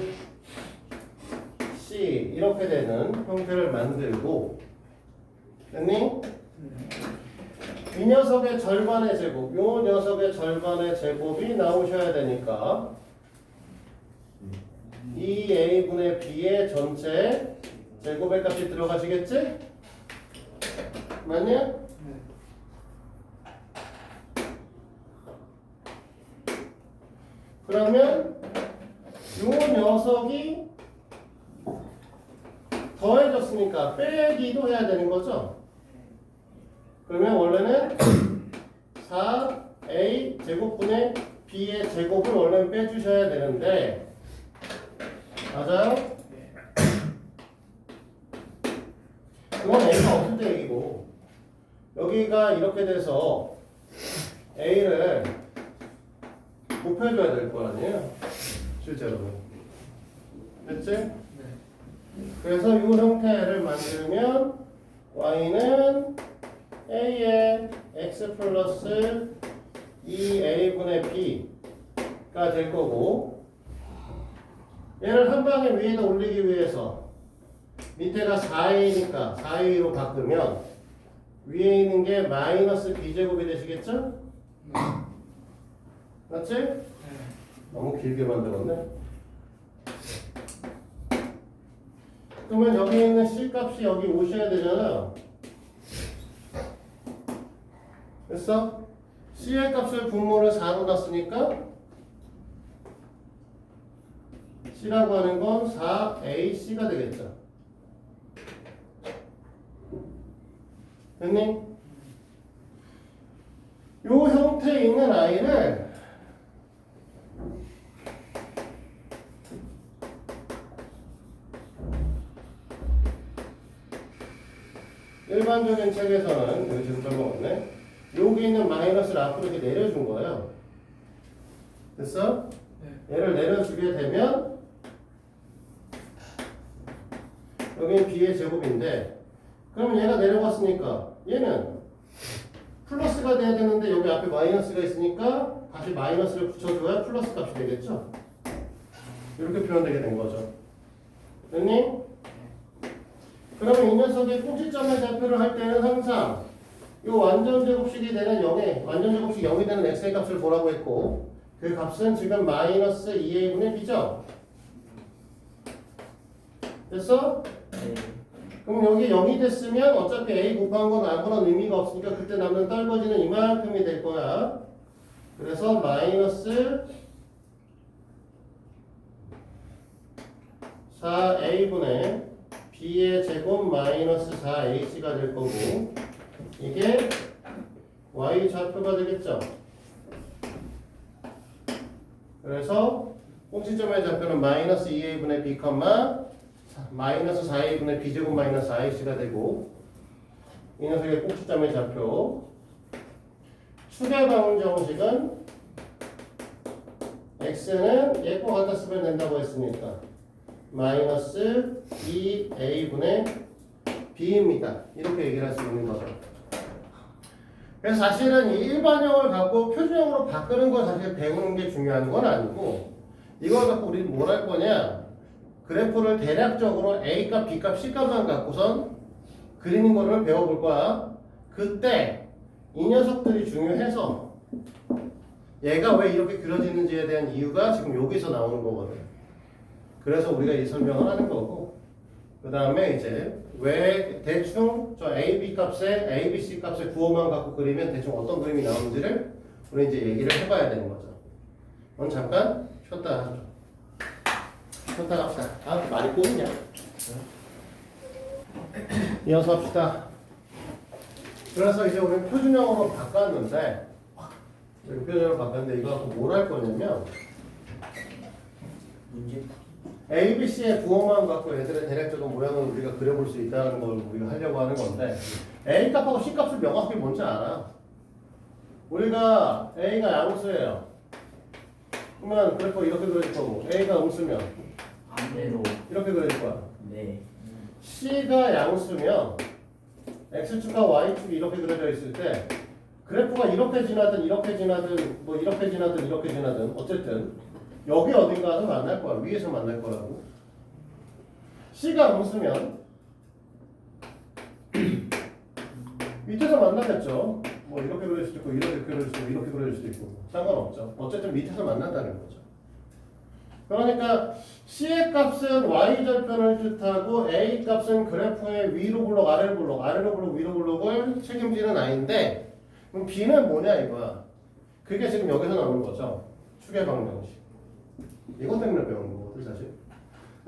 c 이렇게 되는 형태를 만들고, 됐니? 이 녀석의 절반의 제곱, 요 녀석의 절반의 제곱이 나오셔야 되니까 이 a분의 b의 전체 제곱의 값이 들어가시겠지? 맞냐? 그러면 요 녀석이 더해졌으니까 빼기도 해야 되는 거죠? 그러면 원래는 4a 제곱분의 b의 제곱을 원래는 빼주셔야 되는데, 맞아요? 그건 a가 없을 때 얘기고, 여기가 이렇게 돼서 a를 곱해줘야 될 거 아니에요? 실제로는. 됐지? 그래서 이 형태를 만들면 y는 a의 x 플러스 2a분의 b가 될 거고, 얘를 한 방에 위에다 올리기 위해서 밑에가 4a니까 4a로 바꾸면 위에 있는 게 마이너스 b제곱이 되시겠죠? 맞지? 너무 길게 만들었네. 그러면 여기 있는 c 값이 여기 오셔야 되잖아요. 됐어? c의 값을 분모를 4로 놨으니까 c라고 하는 건 4ac가 되겠죠. 됐니? 요 형태에 있는 i를 일반적인 책에서는 여기 지금 적어봤네. 여기 있는 마이너스를 앞으로 이렇게 내려준 거예요. 됐어? 얘를 내려주게 되면 여기는 b의 제곱인데, 그럼 얘가 내려갔으니까 얘는 플러스가 돼야 되는데 여기 앞에 마이너스가 있으니까 다시 마이너스를 붙여줘야 플러스 값이 되겠죠? 이렇게 표현되게 된 거죠. 됐니? 그러면 이 녀석의 꼭지점의 좌표를 할 때는 항상 이 완전 제곱식이 되는 0에, 완전 제곱식 0이 되는 x의 값을 보라고 했고, 그 값은 지금 마이너스 2a분의 b죠? 됐어? 네. 그럼 여기 0이 됐으면 어차피 a 곱한 건 아무런 의미가 없으니까 그때 남는 떨거지는 이만큼이 될 거야. 그래서 마이너스 4a분의 b의 제곱 마이너스 4h가 될 거고, 이게 y 좌표가 되겠죠. 그래서 꼭지점의 좌표는 마이너스 2a분의 b, 마이너스 4a분의 b제곱 마이너스 4h가 되고, 이 녀석의 꼭지점의 좌표 추계방 정식은 x는 얘과 같다 쓰면 된다고 했으니까 마이너스 2a분의 b입니다. 이렇게 얘기를 할 수 있는 거죠. 그래서 사실은 이 일반형을 갖고 표준형으로 바꾸는 걸 사실 배우는 게 중요한 건 아니고, 이걸 갖고 우리는 뭘 할 거냐? 그래프를 대략적으로 A값, B값, C값만 갖고선 그리는 거를 배워볼 거야. 그때 이 녀석들이 중요해서 얘가 왜 이렇게 그려지는지에 대한 이유가 지금 여기서 나오는 거거든. 그래서 우리가 이 설명을 하는 거고, 그 다음에 이제 왜 대충 저 A, B 값에 A, B, C 값에 구호만 갖고 그리면 대충 어떤 그림이 나오는지를 우리 이제 얘기를 해봐야 되는 거죠. 오늘 잠깐 쉬었다 하죠. 쉬었다 합시다. 아, 많이 꼬이냐? 이어서 합시다. 그래서 이제 우리는 표준형으로 바꿨는데, 이렇게 표준형으로 바꿨는데 이거 갖고 뭘 할 거냐면 문제 A, B, C의 부호만 갖고 얘들의 대략적인 모양을 우리가 그려볼 수 있다는 걸 우리가 하려고 하는 건데, A 값하고 C 값을 명확하게 뭔지 알아. 우리가 A가 양수예요. 그러면 그래프 이렇게 그려질 거고, A가 음수면 반대로. 이렇게 그려질 거야. 네. C가 양수면 X축과 Y축이 이렇게 그려져 있을 때 그래프가 이렇게 지나든 이렇게 지나든 뭐 이렇게 지나든 이렇게 지나든 어쨌든 여기 어딘가에서 만날 거야. 위에서 만날 거라고. C가 음수면 밑에서 만나겠죠. 뭐 이렇게 그릴 수도 있고 이렇게 그릴 수도 있고 이렇게 그릴 수도 있고 상관없죠. 어쨌든 밑에서 만난다는 거죠. 그러니까 C의 값은 Y절편을 뜻하고 A 값은 그래프의 위로 블록, 아래로 블록, 아래로 블록, 위로 블록을 책임지는 아이인데, 그럼 B는 뭐냐 이거야. 그게 지금 여기서 나오는 거죠. 추계방정식. 이것 때문에 배우는 거거든 사실.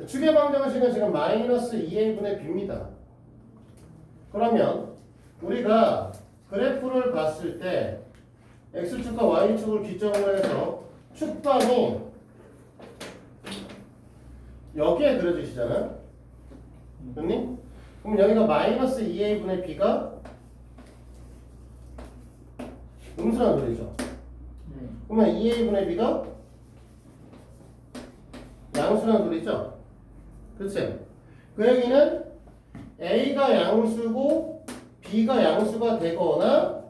추계방정식은 지금 마이너스 2A분의 B입니다. 그러면 우리가 그래프를 봤을 때 X축과 Y축을 기점으로 해서 축방이 여기에 그려주시잖아. 됐니? 그럼 여기가 마이너스 2A분의 B가 음수란 소리죠. 네. 그러면 2A분의 B가 양수란 소리죠. 그치? 그 얘기는 A가 양수고 B가 양수가 되거나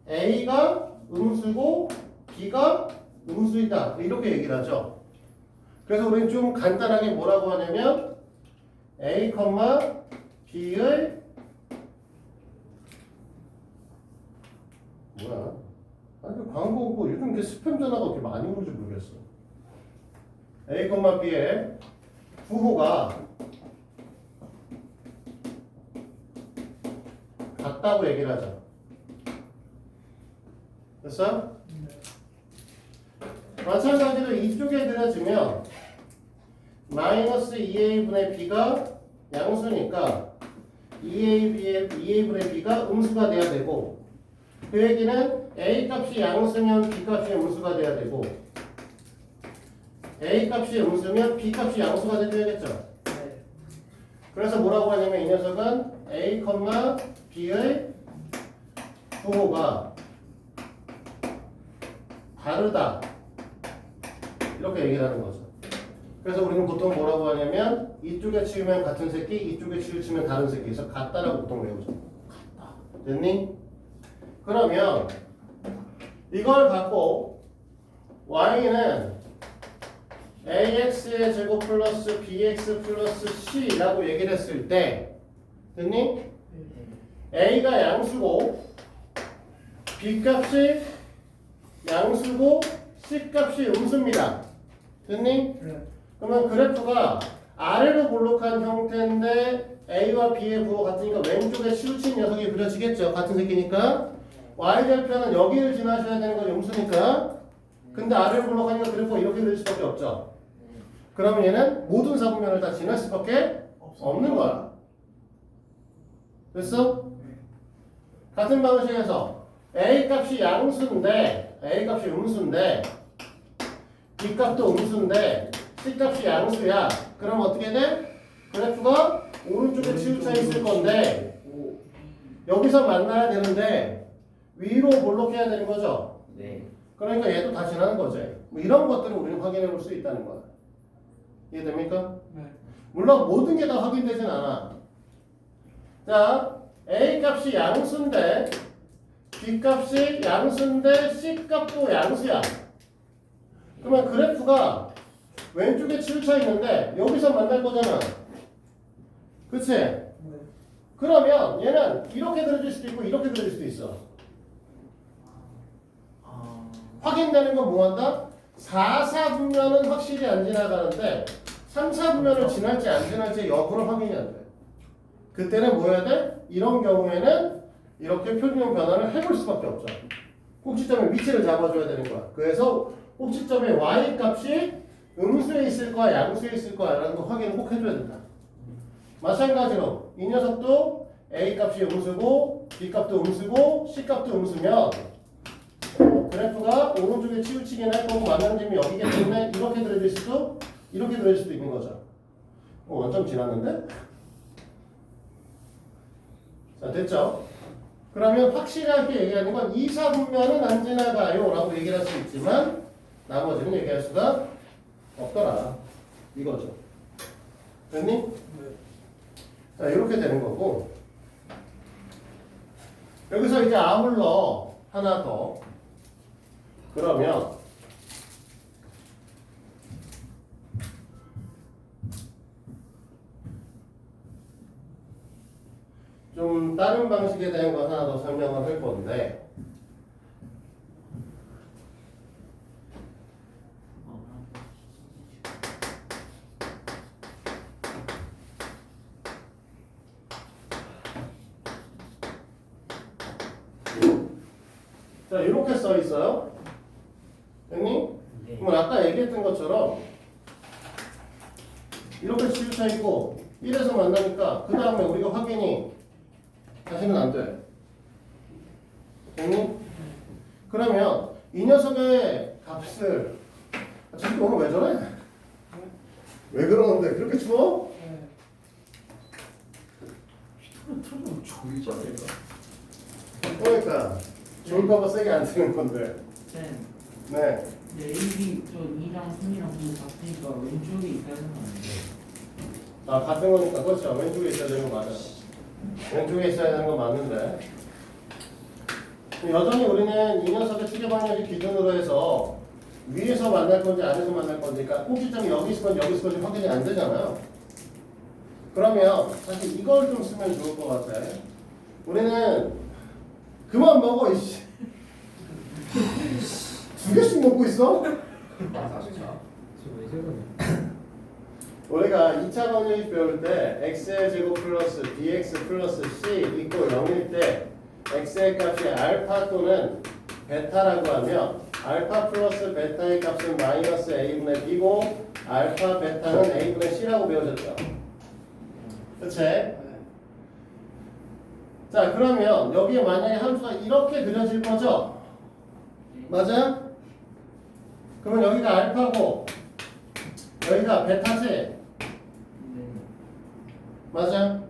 A가 음수고 B가 음수이다. 이렇게 얘기를 하죠. 그래서 우리는 좀 간단하게 뭐라고 하냐면 A, B의 뭐야? 아니 그 광고고 요즘 이렇게 스팸 전화가 그렇게 많이 오는지 모르겠어. A, B의 부호가 같다고 얘기를 하자. 됐어? 마찬가지로 이쪽에 그려지면 마이너스 2A분의 B가 양수니까 2A분의 B가 음수가 돼야 되고, 그 얘기는 A 값이 양수면 B 값이 음수가 돼야 되고, A 값이 음수면 B 값이 양수가 돼줘야겠죠. 네. 그래서 뭐라고 하냐면 이 녀석은 A, B의 부호가 다르다. 이렇게 얘기를 하는 거죠. 그래서 우리는 보통 뭐라고 하냐면 이쪽에 치우면 같은 새끼, 이쪽에 치우치면 다른 새끼. 그래서 같다라고 보통 외우죠. 같다. 됐니? 그러면 이걸 갖고 y는 ax의 제곱 플러스 bx 플러스 c라고 얘기를 했을 때 됐니? a가 양수고 b값이 양수고 c값이 음수입니다. 됐니? 네. 그러면 그래프가 아래로 볼록한 형태인데 A와 B의 부호 같으니까 왼쪽에 치우친 녀석이 그려지겠죠. 같은 새끼니까. Y절편은 여기를 지나셔야 되는 건 음수니까. 근데 아래로 볼록하니까 그래프가 이렇게 그릴 수밖에 없죠. 그러면 얘는 모든 사분면을 다 지날 수밖에 없는 거야. 됐어? 같은 방식에서 A 값이 양수인데 A 값이 음수인데 B 값도 음수인데 C 값이 양수야. 그럼 어떻게 돼? 그래프가 오른쪽에 치우쳐 있을 건데 여기서 만나야 되는데 위로 볼록해야 되는 거죠. 네. 그러니까 얘도 다 지나는 거지. 뭐 이런 것들을 우리는 확인해 볼 수 있다는 거야. 이해됩니까? 네. 물론 모든 게 다 확인되진 않아. 자, A 값이 양수인데 B 값이 양수인데 C 값도 양수야. 그러면 그래프가 왼쪽에 치우쳐 있는데 여기서 만날 거잖아. 그치? 네. 그러면 얘는 이렇게 그려질 수도 있고 이렇게 그려질 수도 있어. 아, 확인되는 건 뭐한다? 4, 4분면은 확실히 안 지나가는데 3, 4분면을 지날지 안 지날지 여부는 확인이 안 돼. 그때는 뭐 해야 돼? 이런 경우에는 이렇게 표준형 변화를 해볼 수밖에 없죠. 꼭지점의 위치를 잡아줘야 되는 거야. 그래서 꼭지점의 y 값이 음수에 있을 거야, 양수에 있을 거야 라는 거 확인을 꼭 해줘야 된다. 마찬가지로 이 녀석도 a 값이 음수고 b 값도 음수고 c 값도 음수면 그래프가 오른쪽에 치우치긴 할 거고 만나는 여기기 때문에 이렇게 그려질 수도 이렇게 그려질 수도 있는 거죠. 원점 지났는데? 자, 됐죠? 그러면 확실하게 얘기하는 건 2, 4분면은 안 지나가요 라고 얘기를 할 수 있지만 나머지는 얘기할 수가 없더라 이거죠. 됐니? 네. 자, 이렇게 되는 거고 여기서 이제 아울러 하나 더 그러면 좀 다른 방식에 대한 거 하나 더 설명을 할 건데 자 이렇게 써 있어요. 됐니? 네. 그러면 아까 얘기했던 것처럼 이렇게 치우쳐 있고 1에서 만나니까 그 다음에 우리가 확인이 다시는 안 돼. 됐니? 그러면 이 녀석의 값을 지금 오늘 왜 저래? 왜 그러는데 그렇게 추워? 네. 틀면 졸잖아 얘가. 그러니까 졸까봐 세게 안 쓰는 건데. 쌤, 네. 근데 AB 저 2랑 3이랑 모두 같으니까 왼쪽에 있어야 되는 거 아니에요? 아 같은 거니까 그렇죠. 왼쪽에 있어야 되는 거 맞아. 왼쪽에 있어야 되는 거 맞는데 여전히 우리는 이 녀석의 추계 방향을 기준으로 해서 위에서 만날 건지 아래에서 만날 건지 그러니까 꼭지점이 여기 있을 건지 여기 있을 건지 확인이 안 되잖아요. 그러면 사실 이걸 좀 쓰면 좋을 것 같아. 우리는 그만 먹어 이씨. 두 개씩 먹고 있어? 저왜 저러냐? 우리가 2차 방정식 배울 때 x의 제곱 플러스 bx 플러스 c 이고 0일 때 x의 값이 알파 또는 베타라고 하면 알파 플러스 베타의 값은 마이너스 a분의 b고 알파 베타는 a분의 c라고 배워졌죠. 그치? 자 그러면 여기에 만약에 함수가 이렇게 그려질 거죠? 맞아? 그러면 여기가 알파고 여기가 베타지? 네. 맞아?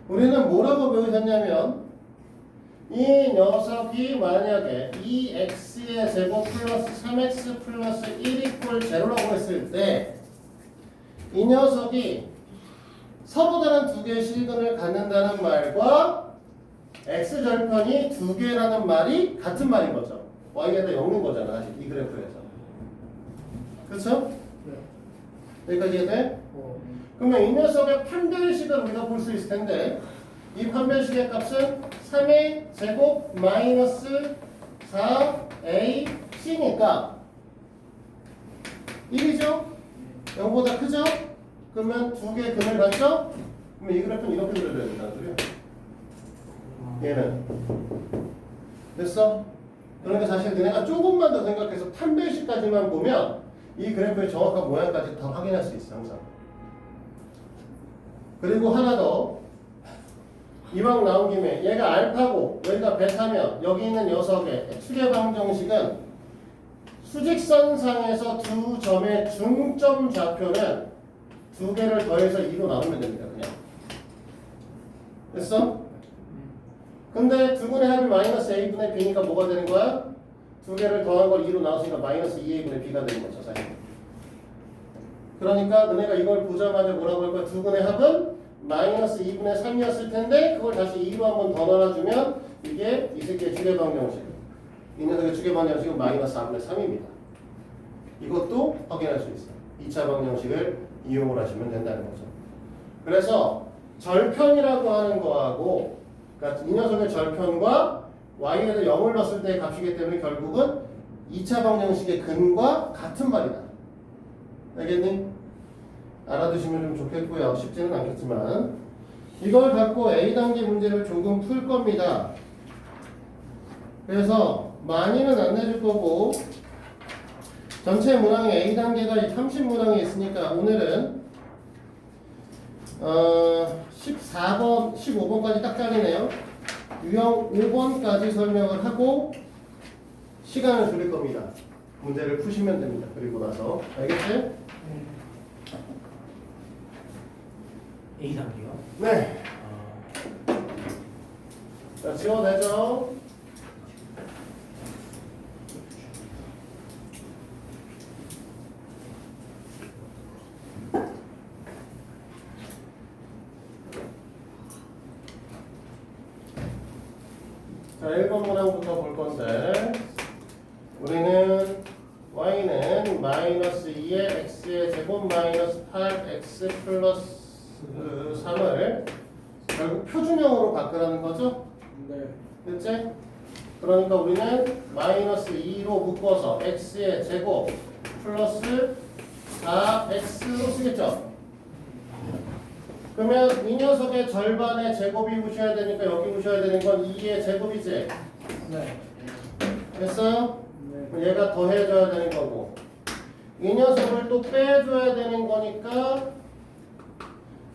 우리는 뭐라고 배우셨냐면 이 녀석이 만약에 2x의 제곱 플러스 3x 플러스 1 이퀄 제로라고 했을 때 이 녀석이 서로 다른 두 개의 실근을 갖는다는 말과 x절편이 두 개라는 말이 같은 말인 거죠. y에다 엮는 거잖아 아직 이 그래프에서. 그렇죠? 네. 여기까지 이해돼? 그러면 이 녀석의 판별식을 우리가 볼 수 있을 텐데 이 판별식의 값은 3의 제곱 마이너스 4ac니까 1이죠? 0보다 크죠? 그러면 두 개의 근을 갖죠? 그러면 이 그래프는 이렇게 그려줘야 된다는 소리야. 얘는 됐어? 그러니까 사실 너네가 조금만 더 생각해서 판별식까지만 보면 이 그래프의 정확한 모양까지 다 확인할 수 있어 항상. 그리고 하나 더 이왕 나온 김에 얘가 알파고 여기가 베타면 여기 있는 녀석의 추계 방정식은 수직선상에서 두 점의 중점 좌표는 두 개를 더해서 2로 나누면 됩니다. 그냥 됐어? 근데 두 분의 합이 마이너스 a분의 b니까 뭐가 되는 거야? 두 개를 더한 걸 2로 나눴으니까 마이너스 2a분의 b가 되는 거죠. 사실. 그러니까 너네가 이걸 보자마자 뭐라고 할 거야? 두 분의 합은 마이너스 2분의 3이었을 텐데 그걸 다시 2로 한 번 더 나눠주면 이게 이 새끼의 추계방정식 이 녀석의 추계방정식은 마이너스 4분의 3입니다. 이것도 확인할 수 있어요. 2차 방정식을 이용을 하시면 된다는 거죠. 그래서 절편이라고 하는 거하고, 그러니까 이 녀석의 절편과 y에다 0을 넣었을 때의 값이기 때문에 결국은 2차 방정식의 근과 같은 말이다. 알겠니? 알아두시면 좀 좋겠고요. 쉽지는 않겠지만 이걸 갖고 A단계 문제를 조금 풀 겁니다. 그래서 많이는 안 내줄 거고 전체 문항에 A단계가 30문항이 있으니까 오늘은 14번, 15번까지 딱 잘리네요. 유형 5번까지 설명을 하고 시간을 줄일 겁니다. 문제를 푸시면 됩니다. 그리고 나서 알겠지? A 단계요? 네. 자, 지워내죠. 자, 1번 문항부터 볼 건데 우리는 y는 마이너스 2의 x의 제곱 마이너스 8x 플러스 3을 결국 표준형으로 바꾸라는 거죠? 네. 그치? 그러니까 우리는 마이너스 2로 묶어서 x의 제곱 플러스 4x로 쓰겠죠? 그러면 이 녀석의 절반의 제곱이 오셔야 되니까 여기 오셔야 되는 건 2의 제곱이지? 네. 됐어요? 네. 그럼 얘가 더해줘야 되는 거고 이 녀석을 또 빼줘야 되는 거니까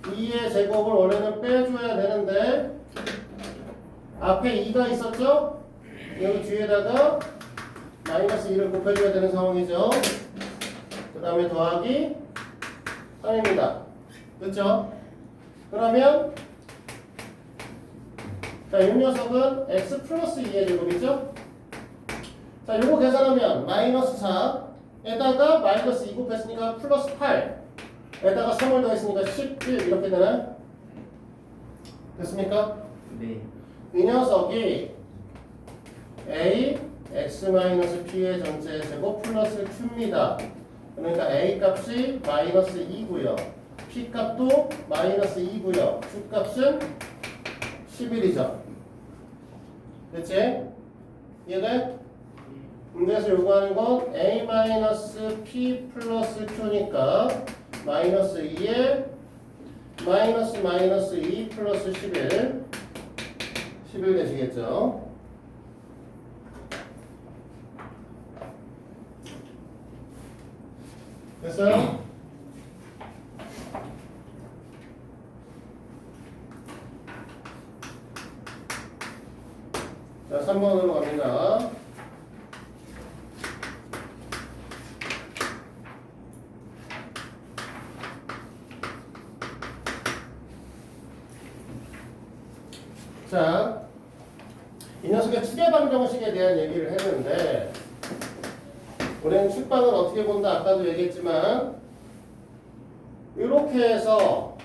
2의 제곱을 원래는 빼줘야 되는데 앞에 2가 있었죠? 여기 뒤에다가 마이너스 2를 곱해줘야 되는 상황이죠. 그 다음에 더하기 3입니다. 그렇죠? 그러면 자, 이 녀석은 x 플러스 2의 제곱이죠? 자, 요거 계산하면 마이너스 4에다가 마이너스 2 곱했으니까 플러스 8 에다가 3을 더했으니까 11 이렇게 되나요? 됐습니까? 네. 이 녀석이 a x-p의 전체 제곱 플러스 q입니다. 그러니까 a 값이 마이너스 2고요. p 값도 마이너스 2고요. q 값은 11이죠. 됐지? 이해돼? 문제에서 요구하는 건 a-p 플러스 q니까 마이너스 2에 마이너스 2 플러스 11 되시겠죠? 됐어요? 자, 3번으로 갑니다. 자, 이 녀석의 추계 방정식에 대한 얘기를 했는데 우리는 축방을 어떻게 본다 아까도 얘기했지만 이렇게 해서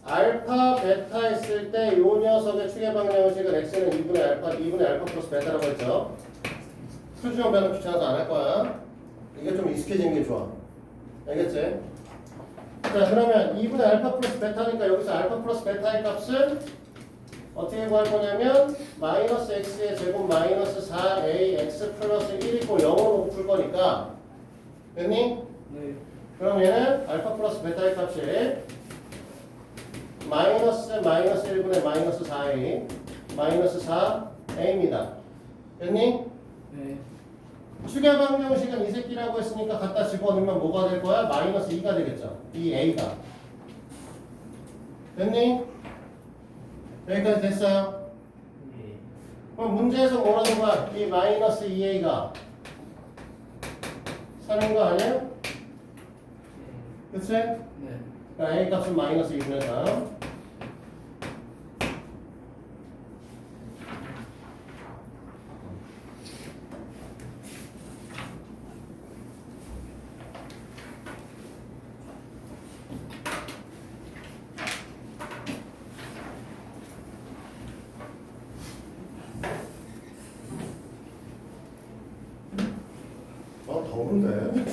알파 베타 했을 때 이 녀석의 추계 방정식은 x는 2분의 알파 플러스 베타라고 했죠. 표준형 변환 귀찮아서 안 할 거야. 이게 좀 익숙해지는 게 좋아. 알겠지? 자, 그러면 2분의 알파 플러스 베타니까 여기서 알파 플러스 베타의 값은 어떻게 구할 거냐면 마이너스 x의 제곱 마이너스 4a x 플러스 1 있고 0으로 풀 거니까 됐니? 네. 그럼 얘는 알파 플러스 베타의 값이 마이너스 1분의 마이너스 4a 마이너스 4a입니다. 됐니? 네. 추계 방정식은 이 새끼라고 했으니까 갖다 집어넣으면 뭐가 될 거야? 마이너스 2가 되겠죠. 이 a가. 됐니? 여기까지 됐어요? 네. 그럼 문제에서 뭐라는 거야? 이 마이너스 2a가 사는 거 아니에요? 그치? 네. 그러니까 a 값은 마이너스 2분의 3. 더운데?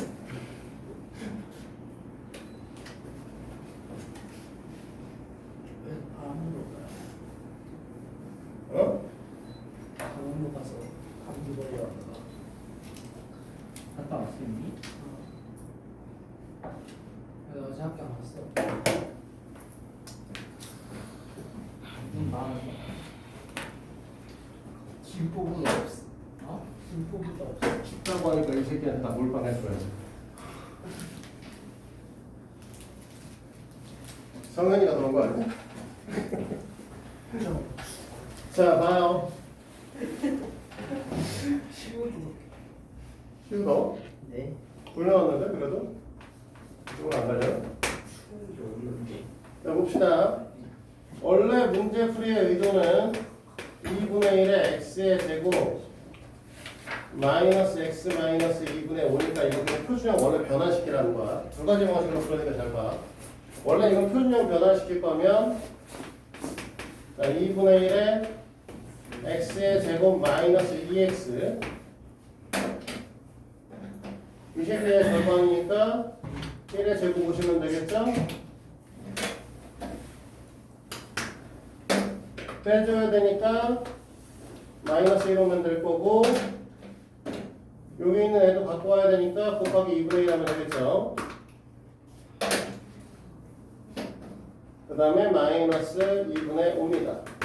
한국 가서 감기 걸려다가 갔다 왔었니? 그래서 어제 학교 안 갔어. 좀 많아서. 김포보다 없어. 어? 김포보다 없어. 춥다고 하니까 이 새끼한테 다 몰빵 해줘야지. 성현이가 그런 거 아니야? 그죠? 자, 봐요. 시우도 휴도 네. 불러왔는데 그래도 이쪽은 안 갈려요? 시우도 없는데. 자, 봅시다. 원래 문제풀이의 의도는 2분의 1의 x의 제곱 마이너스 x 마이너스 2분의 5니까 이거 그냥 표준형 원래 변화시키라는 거야. 두 가지 방식으로 풀으니까 잘 봐. 원래 이건 표준형 변화시킬 거면 자, 2분의 1의 x의 제곱 마이너스 2x 이 새끼의 절반이니까 1의 제곱 보시면 되겠죠? 빼줘야 되니까 마이너스 1 오면 될 거고 여기 있는 애도 갖고 와야 되니까 곱하기 2분의 1 하면 되겠죠? 그 다음에 마이너스 2분의 5입니다.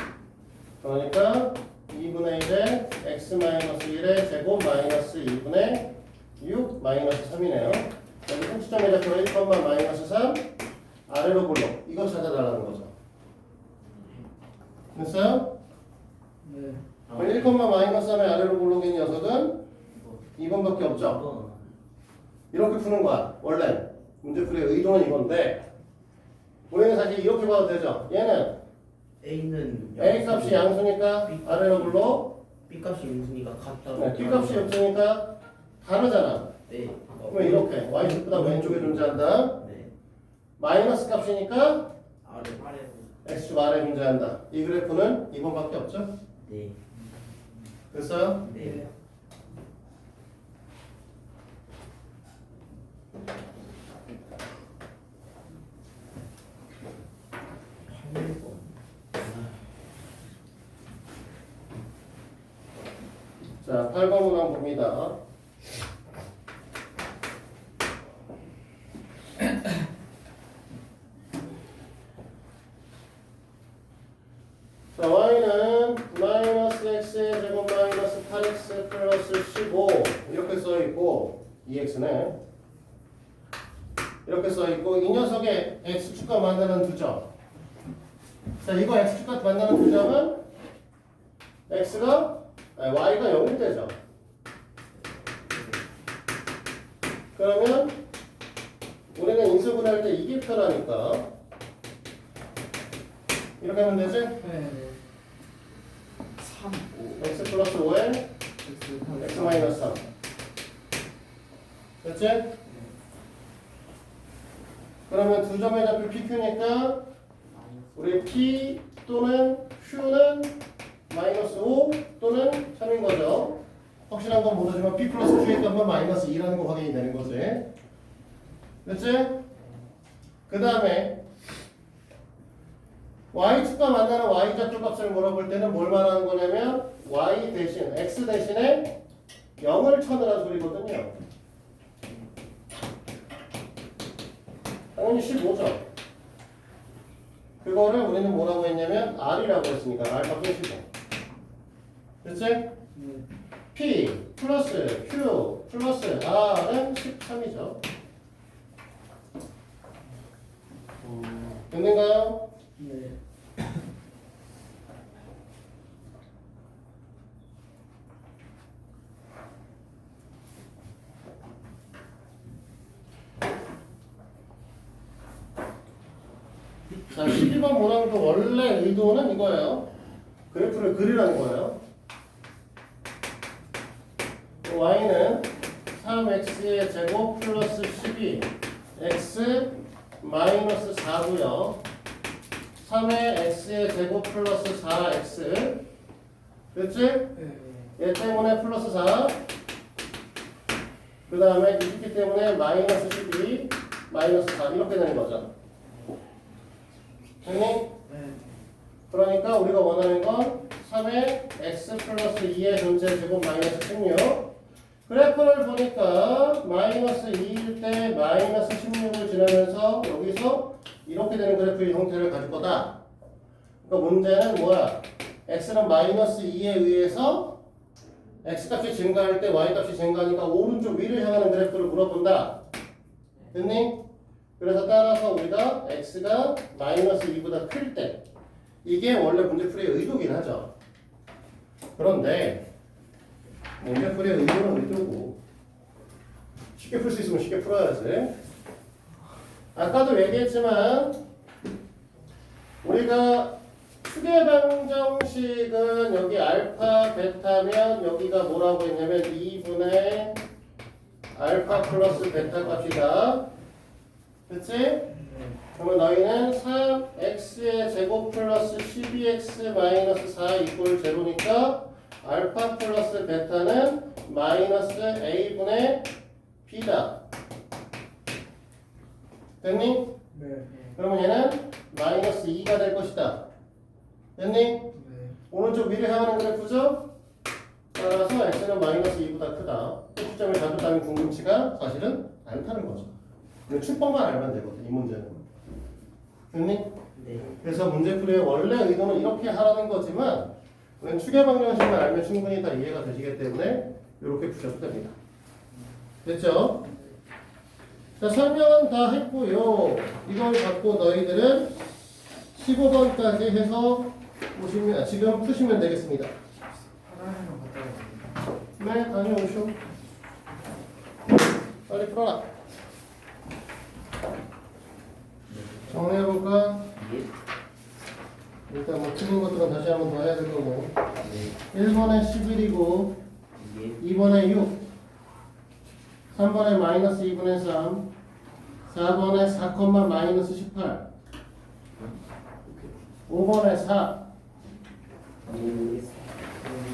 그러니까 2분의 1에 x 마이너스 1의 제곱 마이너스 2분의 6 마이너스 3이네요. 여기 꼭지점에 잡혀 1, 마이너스 3 아래로 불러. 이거 찾아달라는 거죠. 됐어요? 네. 그럼 1, 마이너스 3의 아래로 굴러긴 녀석은 2번밖에 없죠? 이렇게 푸는 거야. 원래 문제풀이의 의도는 이건데 우리는 사실 이렇게 봐도 되죠? 얘는 A는 A 값이 양수니까 아래로 굴러 B 값이 음수니까 같다고. 네, B 값이 없으니까 다르잖아. 네. 그러면 이렇게 Y축보다 왼쪽에 존재한다. 네. 마이너스 값이니까 아래. X축 아래에 존재한다. 이 그래프는 2번밖에 없죠? 네. 됐어요? 네. 자, 8번 문항 봅니다. 자, y는 마이너스 x의 제곱 마이너스 8x 플러스 15 이렇게 써있고 2x네 이렇게 써있고 이 녀석의 x축과 만나는 두 점. 자, 이거 x축과 만나는 두 점은 y가 0이 되죠. 그러면 우리는 인수분해할 때 이게 편하니까 이렇게 하면 되지? 네. 3, 5. x 플러스 5에 x 마이너스 3 됐지? 그러면 두 점에 잡힐 PQ니까 우리 P 또는 Q는 마이너스 5 또는 3인 거죠. 확실한 건 모르지만 P 플러스 Q의 값은 마이너스 2라는 거 확인이 되는 거지. 됐지? 그 다음에 y축과 만나는 y좌표 값을 물어볼 때는 뭘 말하는 거냐면 y 대신 x 대신에 0을 쳐넣으라는 소리거든요. 당연히 15죠. 그거를 우리는 뭐라고 했냐면 r이라고 했으니까 r 값은 15. 됐지? p 플러스 q 플러스 r은 13이죠. 됐는가요? 네. 자, 12번 문항도 원래 의도는 이거예요. 그래프를 그리라는 거예요. y는 3x의 제곱 플러스 12 x 마이너스 4고요. 3의 x의 제곱 플러스 4x 됐지? 네. 얘 때문에 플러스 4 그 다음에 이기 때문에 마이너스 12 마이너스 4 이렇게 되는 거죠. 됐니? 네. 그러니까 우리가 원하는 건 3의 x 플러스 2의 전체 제곱 마이너스 16. 그래프를 보니까 마이너스 2일 때 마이너스 16을 지나면서 여기서 이렇게 되는 그래프의 형태를 가질 거다. 그러니까 문제는 뭐야? x는 마이너스 2에 의해서 x값이 증가할 때 y값이 증가하니까 오른쪽 위를 향하는 그래프를 물어본다. 됐니? 그래서 따라서 우리가 x가 마이너스 2보다 클 때 이게 원래 문제풀이의 의도긴 하죠. 그런데 문제풀이의 의도는 의도고 쉽게 풀 수 있으면 쉽게 풀어야지. 아까도 얘기했지만 우리가 추계방정식은 여기 알파 베타면 여기가 뭐라고 했냐면 2분의 알파 플러스 베타 값이다. 그치? 그러면 너희는 3x의 제곱 플러스 12x 마이너스 4 이꼴 제로니까 알파 플러스 베타는 마이너스 a분의 b다. 됐니? 네. 그러면 얘는 마이너스 2가 될 것이다. 됐니? 네. 오른쪽 위를 향하는 그래프죠? 따라서 x는 마이너스 2보다 크다. 시점을 잡았다는 궁금치가 사실은 않다는 거죠. 축법만 알면 되거든, 이 문제는. 됐니? 네. 그래서 문제풀이의 원래 의도는 이렇게 하라는 거지만 우리는 추계방정식만 알면 충분히 다 이해가 되시기 때문에 이렇게 푸셔도 됩니다. 됐죠? 자, 설명은 다 했고요. 이걸 갖고 너희들은 15번까지 해서 보시면 지금 푸시면 되겠습니다. 하나만 갔다 오겠습니다. 네, 다녀오쇼. 빨리 풀어라. 정리해볼까? 예. 일단 뭐 틀린 것들은 다시 한번 더 해야 될 거고. 네. 1번에 11이고 예. 2번에 6 3번에 마이너스 2분의 3 4번에 4, 마이너스 18 5번에 4 모르겠어.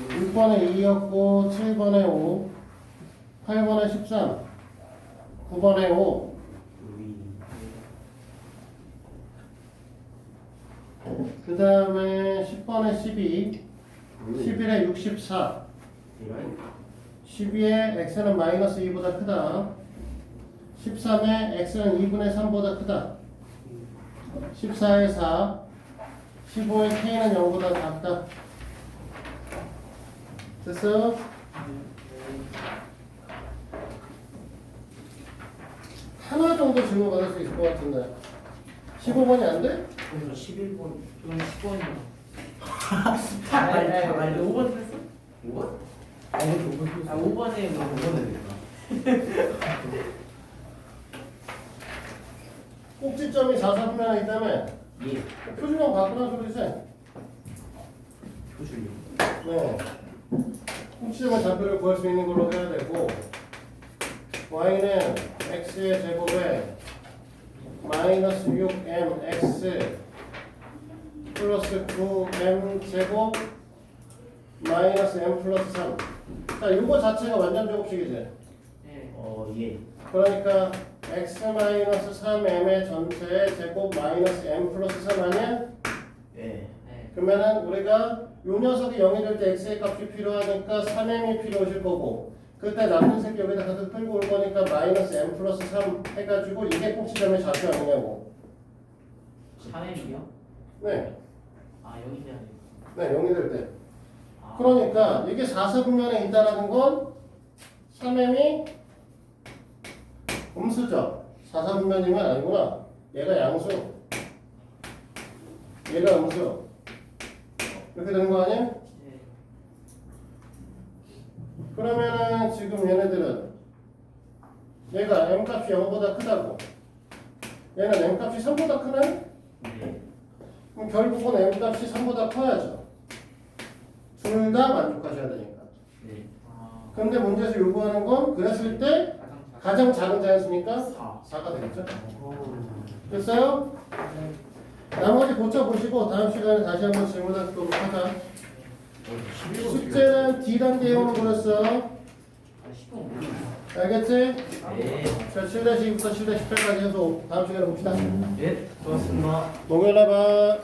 6번에 2였고 7번에 5 8번에 13 9번에 5 그 다음에 10번에 12 11에 64 이런. 12에 x는 마이너스 2보다 크다 13에 x는 2분의 3보다 크다 14에 4 15에 k는 0보다 작다. 됐어? 하나 정도 질문 받을 수 있을 것 같은데 15번이 안 돼? 그래서 11번. 이건 10번이야. 아니, 5번 했어? 뭐? 아니, 너무 아 5번에 뭐 5번은 꼭지점이 4, 4분면에 있다며 예. 표준형 바꾸라는 소리지? 표준이. 네. 꼭지점의 좌표를 구할 수 있는 걸로 해야 되고 y는 x의 제곱에 마이너스 6mx 플러스 9m 제곱 마이너스 m 플러스 3. 자, 이거 자체가 완전 제곱식이지. 네. 예. 그러니까 x 마이너스 3m의 전체의 제곱 마이너스 m 플러스 3 아니야? 예. 네. 그러면은 우리가 요 녀석이 0이 될 때 x의 값이 필요하니까 3m이 필요하실 거고 그때 남는 색 여기다 가득 끌고 올 거니까 마이너스 m 플러스 3 해가지고 이게 꼭지점의 좌표 아니냐고. 3M이요? 네. 아 여기 돼야 돼. 네, 0이 될 때. 아, 그러니까 이게 4사분면에 있다라는 건 3m이 음수죠. 4사분면이면 아니구나. 얘가 양수. 얘가 음수. 이렇게 되는 거 아니야? 네. 그러면은 지금 얘네들은 얘가 m값이 0보다 크다고. 얘는 m값이 3보다 크네? 네. 그럼 결국은 m값이 3보다 커야죠. 둘 다 만족하셔야 되니까. 네. 아, 근데 문제에서 요구하는 건 그랬을 때 가장 가장 작은 자연수니까 4. 4가 되겠죠? 오. 됐어요? 나머지 고쳐보시고 다음 시간에 다시 한번 질문하도록 하자. 11번. 숙제는 D단계형으로 그렸어. 아 10번 모르겠어. 알겠지? 네. 자, 7-2부터 7-18까지 해서 다음 시간에 봅시다. 예. 고맙습니다. 목요일에 봐.